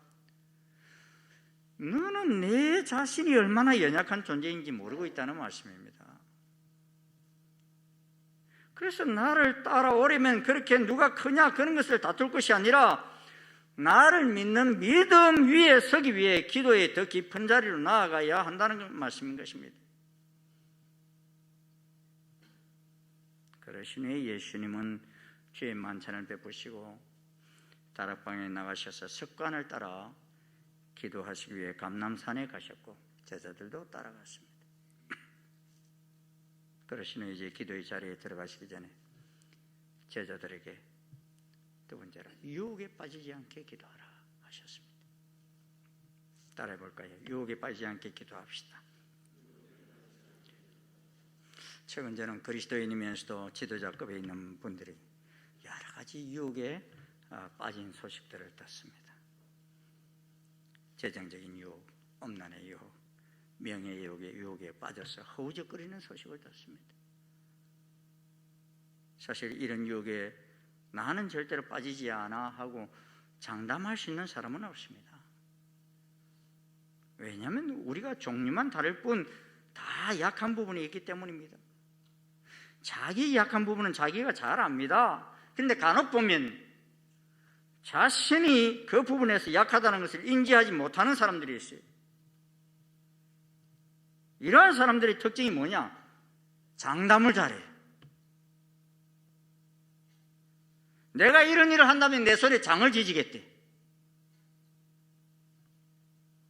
너는 내 자신이 얼마나 연약한 존재인지 모르고 있다는 말씀입니다. 그래서 나를 따라오려면 그렇게 누가 크냐 그런 것을 다툴 것이 아니라 나를 믿는 믿음 위에 서기 위해 기도의 더 깊은 자리로 나아가야 한다는 말씀인 것입니다. 그러신 후에 예수님은 주의 만찬을 베푸시고 다락방에 나가셔서 습관을 따라 기도하시기 위해 감람산에 가셨고 제자들도 따라갔습니다. 그러신 후에 이제 기도의 자리에 들어가시기 전에 제자들에게 두 번째로 유혹에 빠지지 않게 기도하라 하셨습니다. 따라해 볼까요? 유혹에 빠지지 않게 기도합시다. 최근 저는 그리스도인이면서도 지도자급에 있는 분들이 여러 가지 유혹에 빠진 소식들을 듣습니다. 재정적인 유혹, 엄난의 유혹, 명예의 유혹에 빠져서 허우적거리는 소식을 듣습니다. 사실 이런 유혹에 나는 절대로 빠지지 않아 하고 장담할 수 있는 사람은 없습니다. 왜냐하면 우리가 종류만 다를 뿐 다 약한 부분이 있기 때문입니다. 자기 약한 부분은 자기가 잘 압니다. 그런데 간혹 보면 자신이 그 부분에서 약하다는 것을 인지하지 못하는 사람들이 있어요. 이러한 사람들의 특징이 뭐냐? 장담을 잘해. 내가 이런 일을 한다면 내 손에 장을 지지겠대.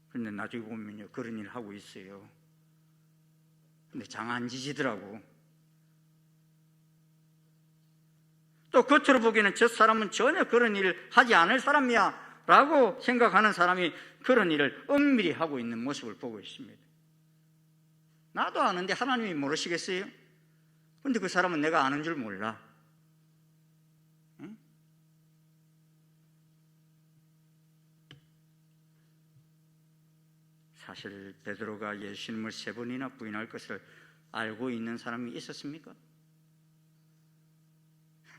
그런데 나중에 보면요, 그런 일을 하고 있어요. 근데 장 안 지지더라고. 또 겉으로 보기에는 저 사람은 전혀 그런 일을 하지 않을 사람이야 라고 생각하는 사람이 그런 일을 은밀히 하고 있는 모습을 보고 있습니다. 나도 아는데 하나님이 모르시겠어요? 근데 그 사람은 내가 아는 줄 몰라. 응? 사실 베드로가 예수님을 3번이나 부인할 것을 알고 있는 사람이 있었습니까?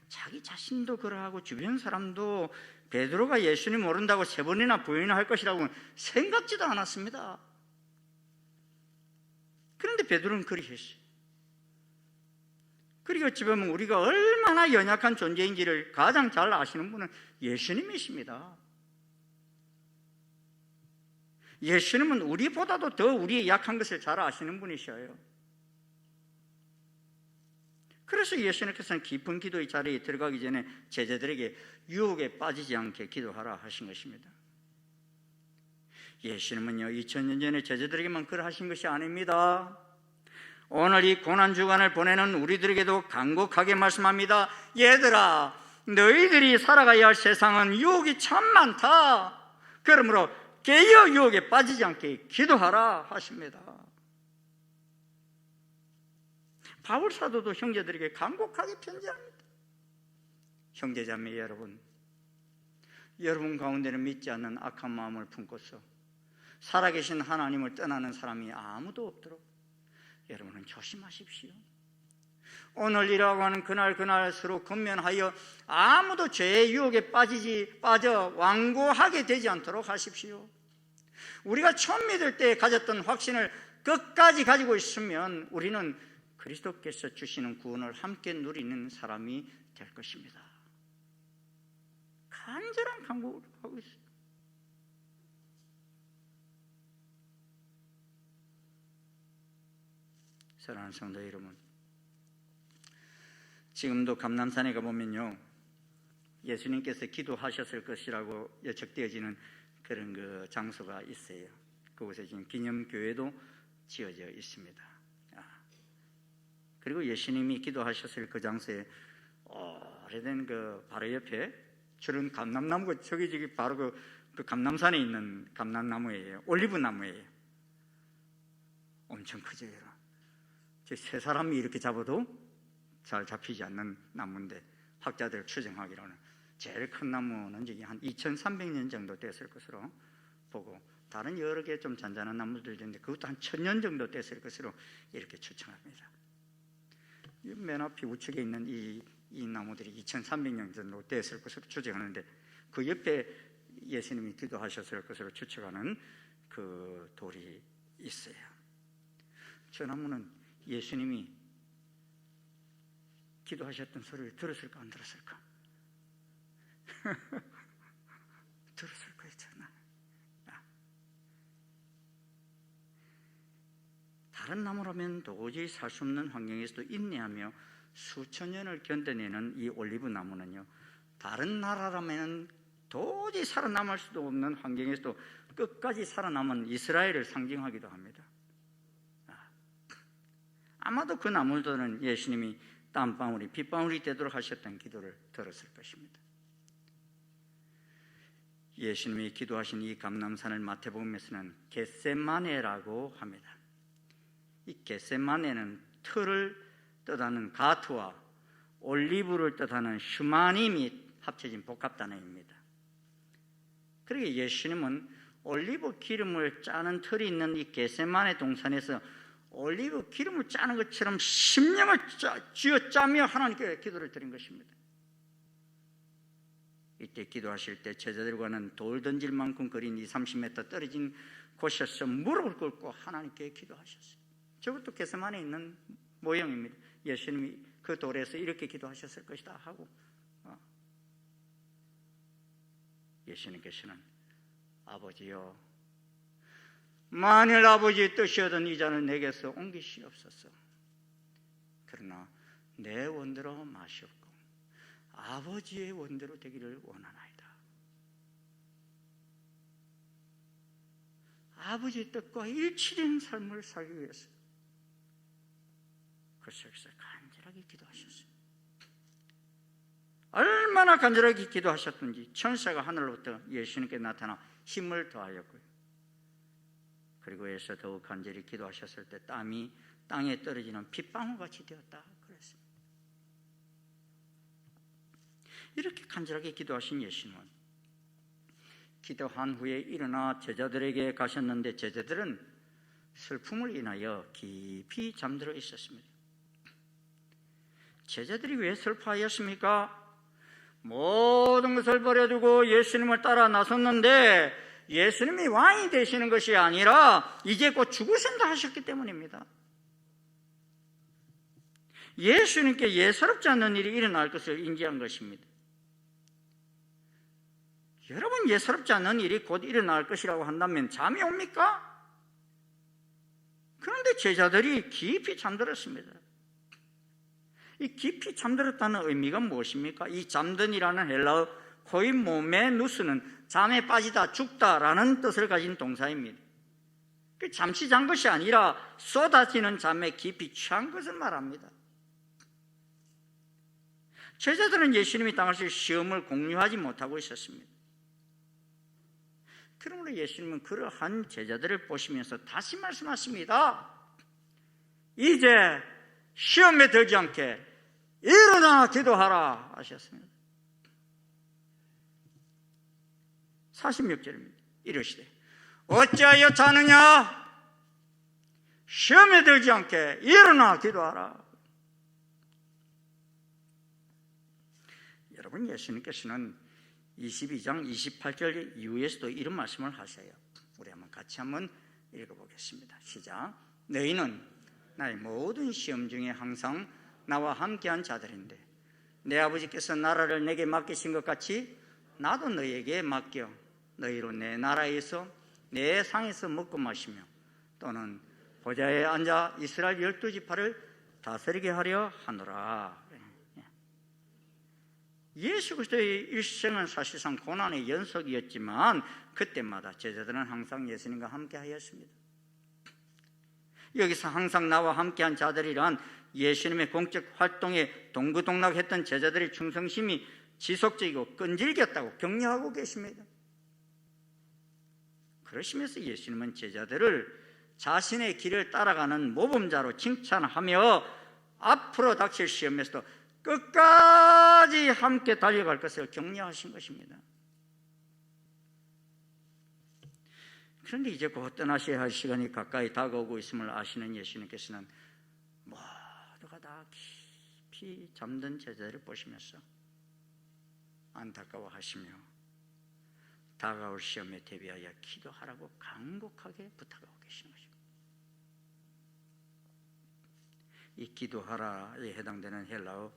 자기 자신도 그러하고 주변 사람도 베드로가 예수님 모른다고 3번이나 부인할 것이라고 생각지도 않았습니다. 그런데 베드로는 그리 했어요. 그리고 어찌 보면 우리가 얼마나 연약한 존재인지를 가장 잘 아시는 분은 예수님이십니다. 예수님은 우리보다도 더 우리의 약한 것을 잘 아시는 분이셔요. 그래서 예수님께서는 깊은 기도의 자리에 들어가기 전에 제자들에게 유혹에 빠지지 않게 기도하라 하신 것입니다. 예수님은요 2000년 전에 제자들에게만 그러하신 것이 아닙니다. 오늘 이 고난주간을 보내는 우리들에게도 간곡하게 말씀합니다. 얘들아, 너희들이 살아가야 할 세상은 유혹이 참 많다. 그러므로 깨어 유혹에 빠지지 않게 기도하라 하십니다. 바울 사도도 형제들에게 간곡하게 편지합니다. 형제자매 여러분, 여러분 가운데는 믿지 않는 악한 마음을 품고서 살아계신 하나님을 떠나는 사람이 아무도 없도록 여러분은 조심하십시오. 오늘이라고 하는 그날 서로 근면하여 아무도 죄의 유혹에 빠져 완고하게 되지 않도록 하십시오. 우리가 처음 믿을 때 가졌던 확신을 끝까지 가지고 있으면 우리는 그리스도께서 주시는 구원을 함께 누리는 사람이 될 것입니다. 간절한 간구를 하고 있습니다. 사랑하는 성도 여러분, 지금도 감람산에 가보면요 예수님께서 기도하셨을 것이라고 예측되어지는 그런 그 장소가 있어요. 그곳에 지금 기념교회도 지어져 있습니다. 그리고 예수님이 기도하셨을 그 장소에 오래된 그 바로 옆에 저런 감람나무가 저기 바로 그 감람산에 있는 감람나무예요. 올리브 나무예요. 엄청 크죠. 세 사람이 이렇게 잡아도 잘 잡히지 않는 나무인데 학자들 추정하기로는 제일 큰 나무는 이제 한 2300년 정도 됐을 것으로 보고 다른 여러 개 좀 잔잔한 나무들이 있는데 그것도 한 1000년 정도 됐을 것으로 이렇게 추정합니다. 맨 앞에 우측에 있는 이 나무들이 2300년 정도 됐을 것으로 추정하는데 그 옆에 예수님이 기도하셨을 것으로 추측하는 그 돌이 있어요. 저 나무는 예수님이 기도하셨던 소리를 들었을까 안 들었을까? 들었을 거예요. 다른 나무라면 도저히 살 수 없는 환경에서도 인내하며 수천 년을 견뎌내는 이 올리브 나무는요 다른 나라라면 도저히 살아남을 수도 없는 환경에서도 끝까지 살아남은 이스라엘을 상징하기도 합니다. 아마도 그 나무들은 예수님이 땀방울이 빗방울이 되도록 하셨던 기도를 들었을 것입니다. 예수님이 기도하신 이 감람산을 마태복음에서는 겟세마네라고 합니다. 이 겟세마네는 틀을 뜻하는 가트와 올리브를 뜻하는 슈마님이 합쳐진 복합 단어입니다. 그리고 예수님은 올리브 기름을 짜는 틀이 있는 이 겟세마네 동산에서 올리브 기름을 짜는 것처럼 심령을 쥐어 짜며 하나님께 기도를 드린 것입니다. 이때 기도하실 때 제자들과는 돌 던질 만큼 거리 20-30m 떨어진 곳에서 무릎을 꿇고 하나님께 기도하셨어요. 저것도 게세마네에 있는 모형입니다. 예수님이 그 돌에서 이렇게 기도하셨을 것이다 하고 예수님께서는 아버지여, 만일 아버지의 뜻이거든 이 잔을 내게서 옮기시옵소서. 그러나 내 원대로 마시옵고 아버지의 원대로 되기를 원하나이다. 아버지의 뜻과 일치된 삶을 살기 위해서 그 속에서 간절하게 기도하셨어요. 얼마나 간절하게 기도하셨던지 천사가 하늘로부터 예수님께 나타나 힘을 더하였고요. 그리고 해서 더욱 간절히 기도하셨을 때 땀이 땅에 떨어지는 핏방울같이 되었다 그랬습니다. 이렇게 간절하게 기도하신 예수님은 기도한 후에 일어나 제자들에게 가셨는데 제자들은 슬픔을 인하여 깊이 잠들어 있었습니다. 제자들이 왜 슬퍼하였습니까? 모든 것을 버려두고 예수님을 따라 나섰는데 예수님이 왕이 되시는 것이 아니라 이제 곧 죽으신다 하셨기 때문입니다. 예수님께 예사롭지 않는 일이 일어날 것을 인지한 것입니다. 여러분, 예사롭지 않는 일이 곧 일어날 것이라고 한다면 잠이 옵니까? 그런데 제자들이 깊이 잠들었습니다. 이 깊이 잠들었다는 의미가 무엇입니까? 이 잠든이라는 헬라어 코인 몸의 누스는 잠에 빠지다, 죽다라는 뜻을 가진 동사입니다. 잠시 잔 것이 아니라 쏟아지는 잠에 깊이 취한 것을 말합니다. 제자들은 예수님이 당하실 시험을 공유하지 못하고 있었습니다. 그러므로 예수님은 그러한 제자들을 보시면서 다시 말씀하십니다. 이제 시험에 들지 않게 일어나 기도하라 하셨습니다. 46절입니다. 이르시되 어찌하여 자느냐? 시험에 들지 않게 일어나 기도하라. 여러분, 예수님께서는 22장 28절 이후에서도 이런 말씀을 하셔요. 우리 같이 한번 읽어보겠습니다. 시작. 너희는 나의 모든 시험 중에 항상 나와 함께한 자들인데 내 아버지께서 나라를 내게 맡기신 것 같이 나도 너희에게 맡겨 너희로 내 나라에서 내 상에서 먹고 마시며 또는 보좌에 앉아 이스라엘 12지파를 다스리게 하려 하노라. 예수 그리스도의 일생은 사실상 고난의 연속이었지만 그때마다 제자들은 항상 예수님과 함께 하였습니다. 여기서 항상 나와 함께한 자들이란 예수님의 공적 활동에 동고동락했던 제자들의 충성심이 지속적이고 끈질겼다고 격려하고 계십니다. 그러시면서 예수님은 제자들을 자신의 길을 따라가는 모범자로 칭찬하며 앞으로 닥칠 시험에서도 끝까지 함께 달려갈 것을 격려하신 것입니다. 그런데 이제 곧 떠나셔야 할 시간이 가까이 다가오고 있음을 아시는 예수님께서는 모두가 다 깊이 잠든 제자들을 보시면서 안타까워하시며 다가올 시험에 대비하여 기도하라고 간곡하게 부탁하고 계시는 것입니다. 이 기도하라에 해당되는 헬라어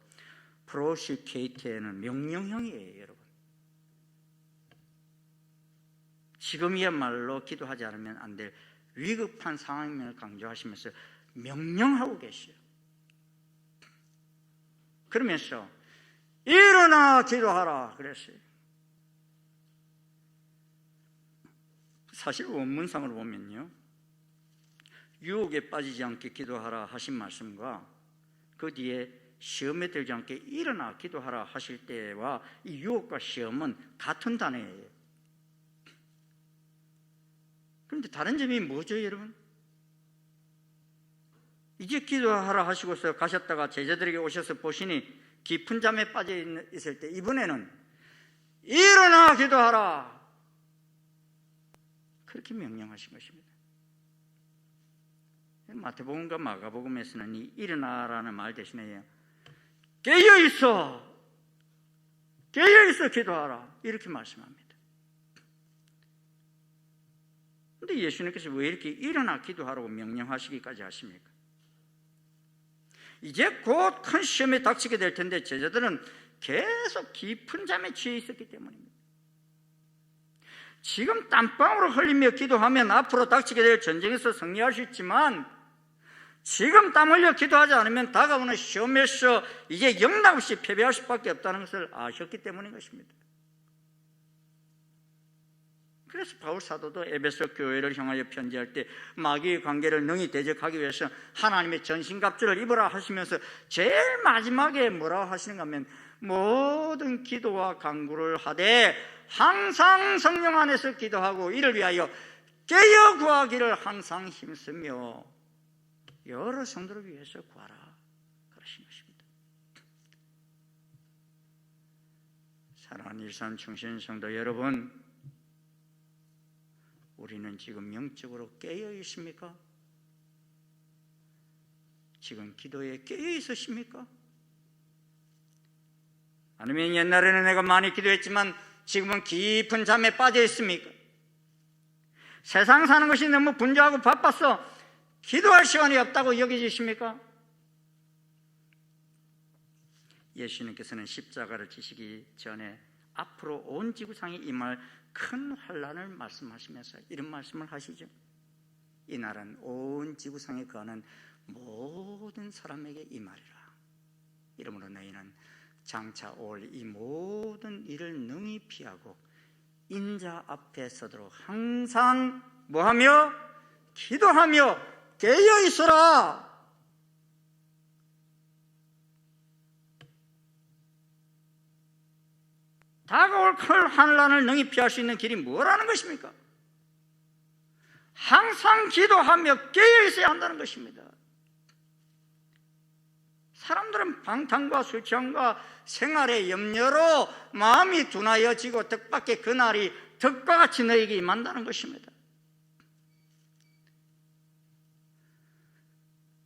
프로시케이트에는 명령형이에요, 여러분. 지금이야말로 기도하지 않으면 안 될 위급한 상황임을 강조하시면서 명령하고 계셔요. 그러면서 일어나 기도하라 그랬어요. 사실 원문상으로 보면요, 유혹에 빠지지 않게 기도하라 하신 말씀과 그 뒤에 시험에 들지 않게 일어나 기도하라 하실 때와 이 유혹과 시험은 같은 단어예요. 그런데 다른 점이 뭐죠, 여러분? 이제 기도하라 하시고서 가셨다가 제자들에게 오셔서 보시니 깊은 잠에 빠져 있을 때 이번에는 일어나 기도하라 그렇게 명령하신 것입니다. 마태복음과 마가복음에서는 이 일어나라는 말 대신에 깨어있어 깨어있어 기도하라 이렇게 말씀합니다. 근데 예수님께서 왜 이렇게 일어나 기도하라고 명령하시기까지 하십니까? 이제 곧 큰 시험에 닥치게 될 텐데 제자들은 계속 깊은 잠에 취해 있었기 때문입니다. 지금 땀방울을 흘리며 기도하면 앞으로 닥치게 될 전쟁에서 승리할 수 있지만 지금 땀 흘려 기도하지 않으면 다가오는 시험에서 이제 영락없이 패배할 수밖에 없다는 것을 아셨기 때문인 것입니다. 그래서 바울 사도도 에베소 교회를 향하여 편지할 때 마귀의 관계를 능히 대적하기 위해서 하나님의 전신갑주를 입으라 하시면서 제일 마지막에 뭐라고 하시는가 하면 모든 기도와 간구를 하되 항상 성령 안에서 기도하고 이를 위하여 깨어 구하기를 항상 힘쓰며 여러 성도를 위해서 구하라 그러신 것입니다. 사랑하는 일산 충신 성도 여러분, 우리는 지금 영적으로 깨어 있습니까? 지금 기도에 깨어 있으십니까? 아니면 옛날에는 내가 많이 기도했지만 지금은 깊은 잠에 빠져 있습니까? 세상 사는 것이 너무 분주하고 바빠서 기도할 시간이 없다고 여기십니까? 예수님께서는 십자가를 지시기 전에 앞으로 온 지구상에 임할 큰 환난을 말씀하시면서 이런 말씀을 하시죠. 이 날은 온 지구상에 거하는 모든 사람에게 임하리라. 이러므로 너희는 장차 올 이 모든 일을 능히 피하고 인자 앞에 서도록 항상 뭐하며? 기도하며 깨어 있어라. 다가올 큰 환난을 능히 피할 수 있는 길이 뭐라는 것입니까? 항상 기도하며 깨어 있어야 한다는 것입니다. 사람들은 방탕과 술 취함과 생활의 염려로 마음이 둔하여지고 뜻밖의 그날이 덕과 같이 너에게 임한다는 것입니다.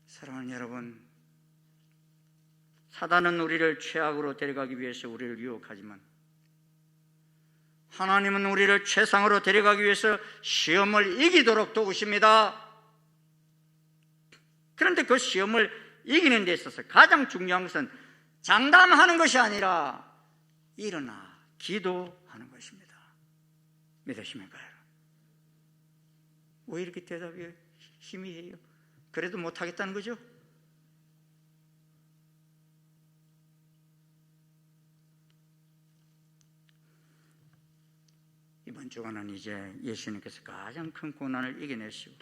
사랑하는 여러분, 사단은 우리를 최악으로 데려가기 위해서 우리를 유혹하지만 하나님은 우리를 최상으로 데려가기 위해서 시험을 이기도록 도우십니다. 그런데 그 시험을 이기는 데 있어서 가장 중요한 것은 장담하는 것이 아니라 일어나 기도하는 것입니다. 믿으십니까? 왜 이렇게 대답이 희미해요? 그래도 못하겠다는 거죠? 이번 주간은 이제 예수님께서 가장 큰 고난을 이겨내시고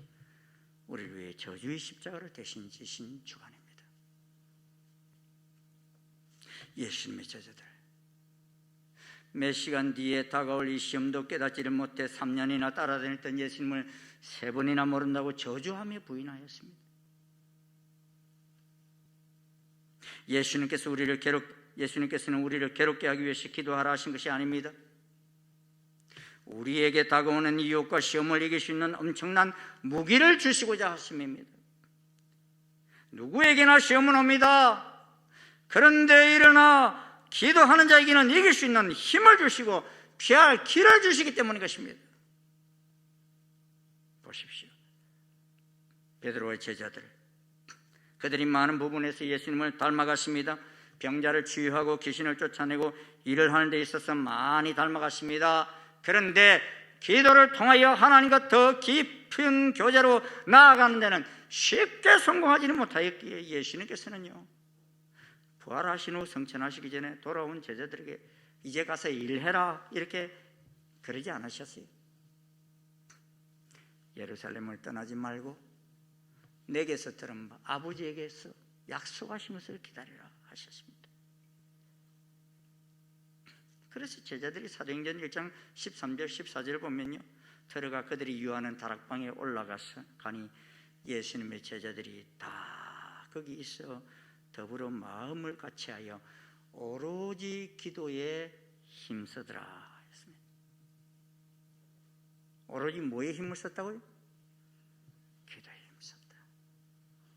우리를 위해 저주의 십자가를 대신 지신 주간입니다. 예수님의 제자들, 몇 시간 뒤에 다가올 이 시험도 깨닫지를 못해 3년이나 따라다녔던 예수님을 3번이나 모른다고 저주하며 부인하였습니다. 예수님께서는 우리를 괴롭게 하기 위해서 기도하라 하신 것이 아닙니다. 우리에게 다가오는 유혹과 시험을 이길 수 있는 엄청난 무기를 주시고자 하심입니다. 누구에게나 시험은 옵니다. 그런데 일어나 기도하는 자에게는 이길 수 있는 힘을 주시고 피할 길을 주시기 때문인 것입니다. 보십시오. 베드로의 제자들, 그들이 많은 부분에서 예수님을 닮아갔습니다. 병자를 치유하고 귀신을 쫓아내고 일을 하는 데 있어서 많이 닮아갔습니다. 그런데 기도를 통하여 하나님과 더 깊은 교제로 나아가는 데는 쉽게 성공하지는 못하였기에 예수님께서는요, 부활하신 후 성천하시기 전에 돌아온 제자들에게 이제 가서 일해라 이렇게 그러지 않으셨어요. 예루살렘을 떠나지 말고 내게서 들은 바 아버지에게서 약속하신 것을 기다리라 하셨습니다. 그래서 제자들이 사도행전 1장 13절 14절을 보면요, 들어가 그들이 유하는 다락방에 올라가서 가니 예수님의 제자들이 다 거기 있어 더불어 마음을 같이하여 오로지 기도에 힘쓰더라 했습니다. 오로지 뭐에 힘을 썼다고요? 기도에 힘썼다.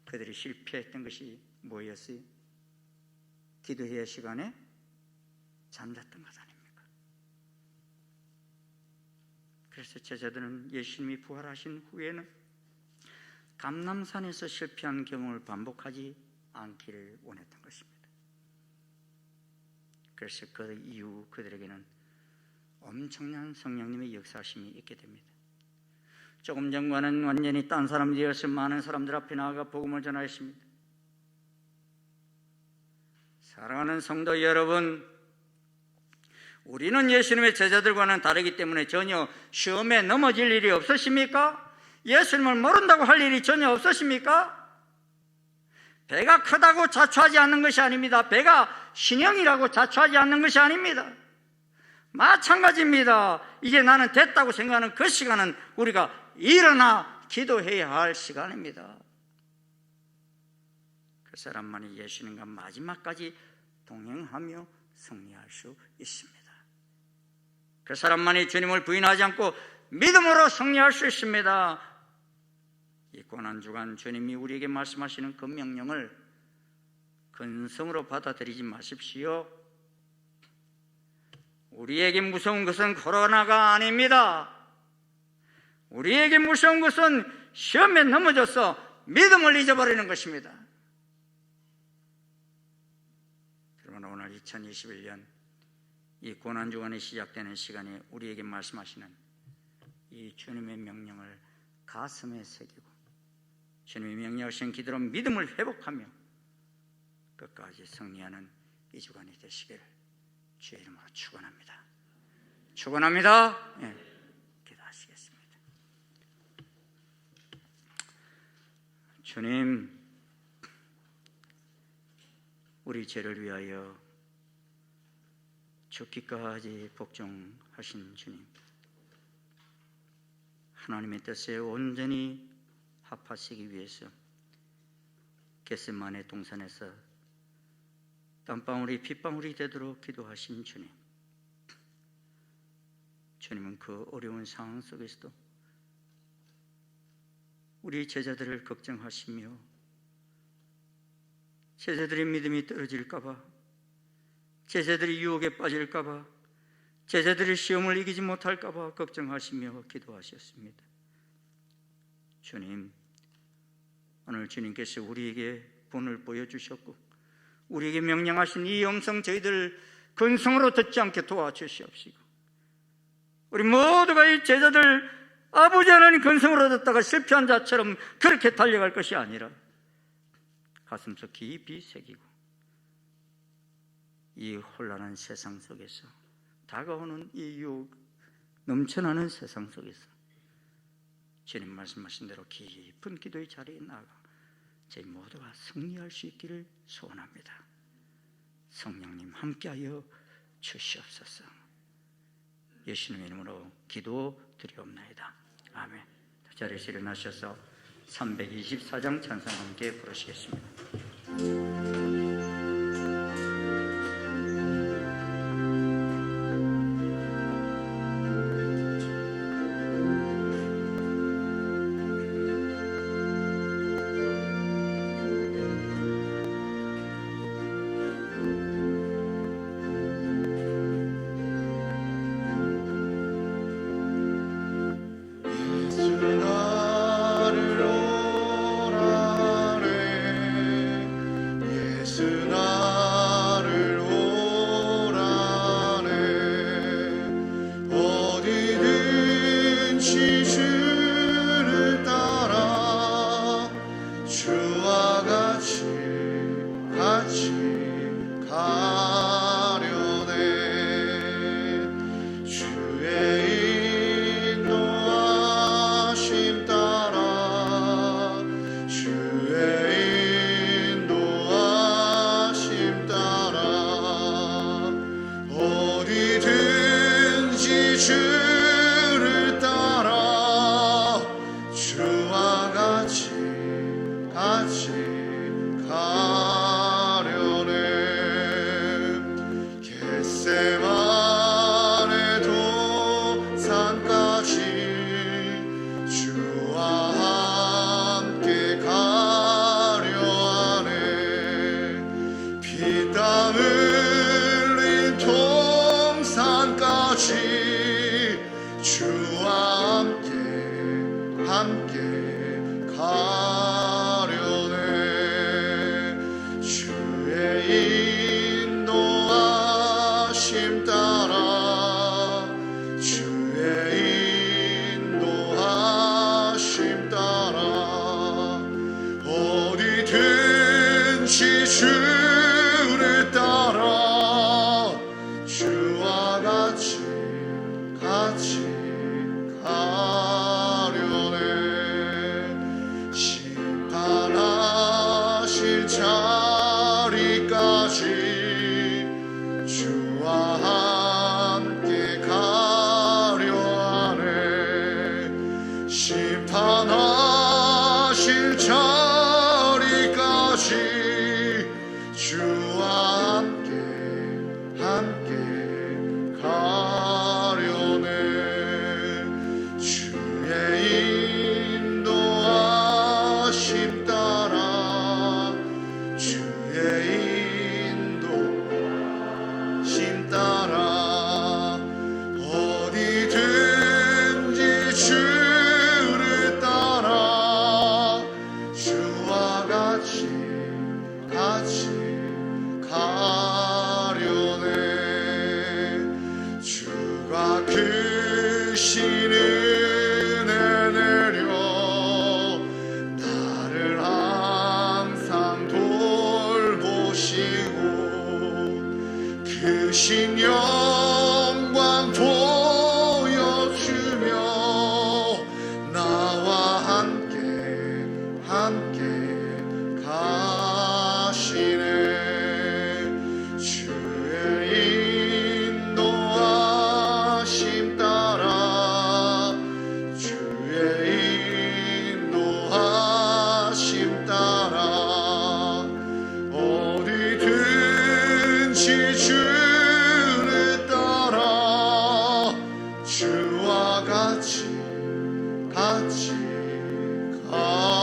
그들이 실패했던 것이 뭐였어요? 기도회의 시간에 잠잤던 것 아닙니까? 그래서 제자들은 예수님이 부활하신 후에는 감람산에서 실패한 경험을 반복하지 않기를 원했던 것입니다. 그래서 그 이후 그들에게는 엄청난 성령님의 역사심이 있게 됩니다. 조금 전과는 완전히 딴 사람이 되어서 많은 사람들 앞에 나아가 복음을 전하였습니다. 사랑하는 성도 여러분, 우리는 예수님의 제자들과는 다르기 때문에 전혀 시험에 넘어질 일이 없으십니까? 예수님을 모른다고 할 일이 전혀 없으십니까? 배가 크다고 자초하지 않는 것이 아닙니다. 배가 신형이라고 자초하지 않는 것이 아닙니다. 마찬가지입니다. 이제 나는 됐다고 생각하는 그 시간은 우리가 일어나 기도해야 할 시간입니다. 그 사람만이 예수님과 마지막까지 동행하며 승리할 수 있습니다. 그 사람만이 주님을 부인하지 않고 믿음으로 승리할 수 있습니다. 이 고난주간 주님이 우리에게 말씀하시는 그 명령을 근성으로 받아들이지 마십시오. 우리에게 무서운 것은 코로나가 아닙니다. 우리에게 무서운 것은 시험에 넘어져서 믿음을 잊어버리는 것입니다. 여러분, 오늘 2021년 이 고난주간이 시작되는 시간에 우리에게 말씀하시는 이 주님의 명령을 가슴에 새기고 주님이 명령하신 기도로 믿음을 회복하며 끝까지 승리하는 이 주간이 되시기를 주의 이름으로 축원합니다. 축원합니다. 네, 기도하시겠습니다. 주님, 우리 죄를 위하여 죽기까지 복종하신 주님, 하나님의 뜻에 온전히 합하시기 위해서 겟세마네 동산에서 땀방울이 핏방울이 되도록 기도하신 주님, 주님은 그 어려운 상황 속에서도 우리 제자들을 걱정하시며 제자들의 믿음이 떨어질까봐, 제자들이 유혹에 빠질까봐, 제자들이 시험을 이기지 못할까봐 걱정하시며 기도하셨습니다. 주님, 오늘 주님께서 우리에게 본을 보여주셨고 우리에게 명령하신 이 영성 저희들 근성으로 듣지 않게 도와주시옵시고, 우리 모두가 이 제자들 아버지 하나님 근성으로 듣다가 실패한 자처럼 그렇게 달려갈 것이 아니라 가슴속 깊이 새기고 이 혼란한 세상 속에서, 다가오는 이 유혹 넘쳐나는 세상 속에서 주님 말씀하신 대로 깊은 기도의 자리에 나가 저희 모두가 승리할 수 있기를 소원합니다. 성령님 함께하여 주시옵소서. 예수님의 이름으로 기도드리옵나이다. 아멘. 자리에서 일어나셔서 324장 찬송 함께 부르시겠습니다. 나를 오라네 주와 함께 가려네. 주의 인도하심 따라 주의 인도하심 따라 어디든지 주를 따라 주와 같이 가려네. 심판하실 자리까지 주와 함께 가려 하네. 심판하실 자리까지 주와 함께 가려네. 주의 인도하심 따라 주의 인도하심 따라 어디든지 주를 따라 주와 같이 가려네. 주가 크신 은혜 내려 나를 항상 돌보시고 크신 영광 보여주며 나와 함께 가시네. 주의 인도하심 따라 주의 인도하심 따라 어디든지 주를 따라 주와 같이 가려네.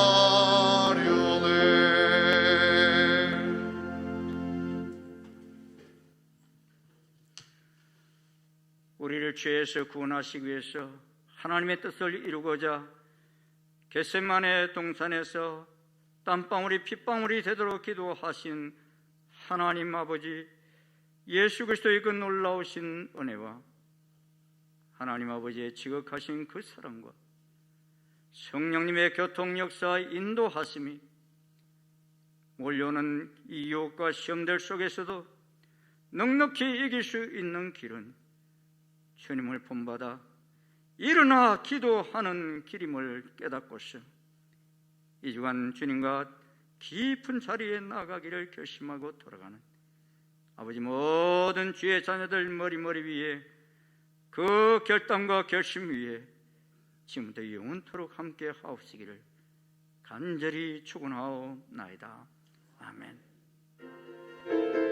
우리를 죄에서 구원하시기 위해서 하나님의 뜻을 이루고자 겟세마네 동산에서 땀방울이 핏방울이 되도록 기도하신 하나님 아버지, 예수 그리스도의 그 놀라우신 은혜와 하나님 아버지의 지극하신 그 사랑과 성령님의 교통 역사 인도하심이 몰려오는 이 유혹과 시험들 속에서도 넉넉히 이길 수 있는 길은 주님을 본받아 일어나 기도하는 길임을 깨닫고서 이 주간 주님과 깊은 자리에 나가기를 결심하고 돌아가는 아버지 모든 주의 자녀들 머리 위에 그 결단과 결심 위에 지금부터 영원토록 함께 하옵시기를 간절히 축원하옵나이다. 아멘.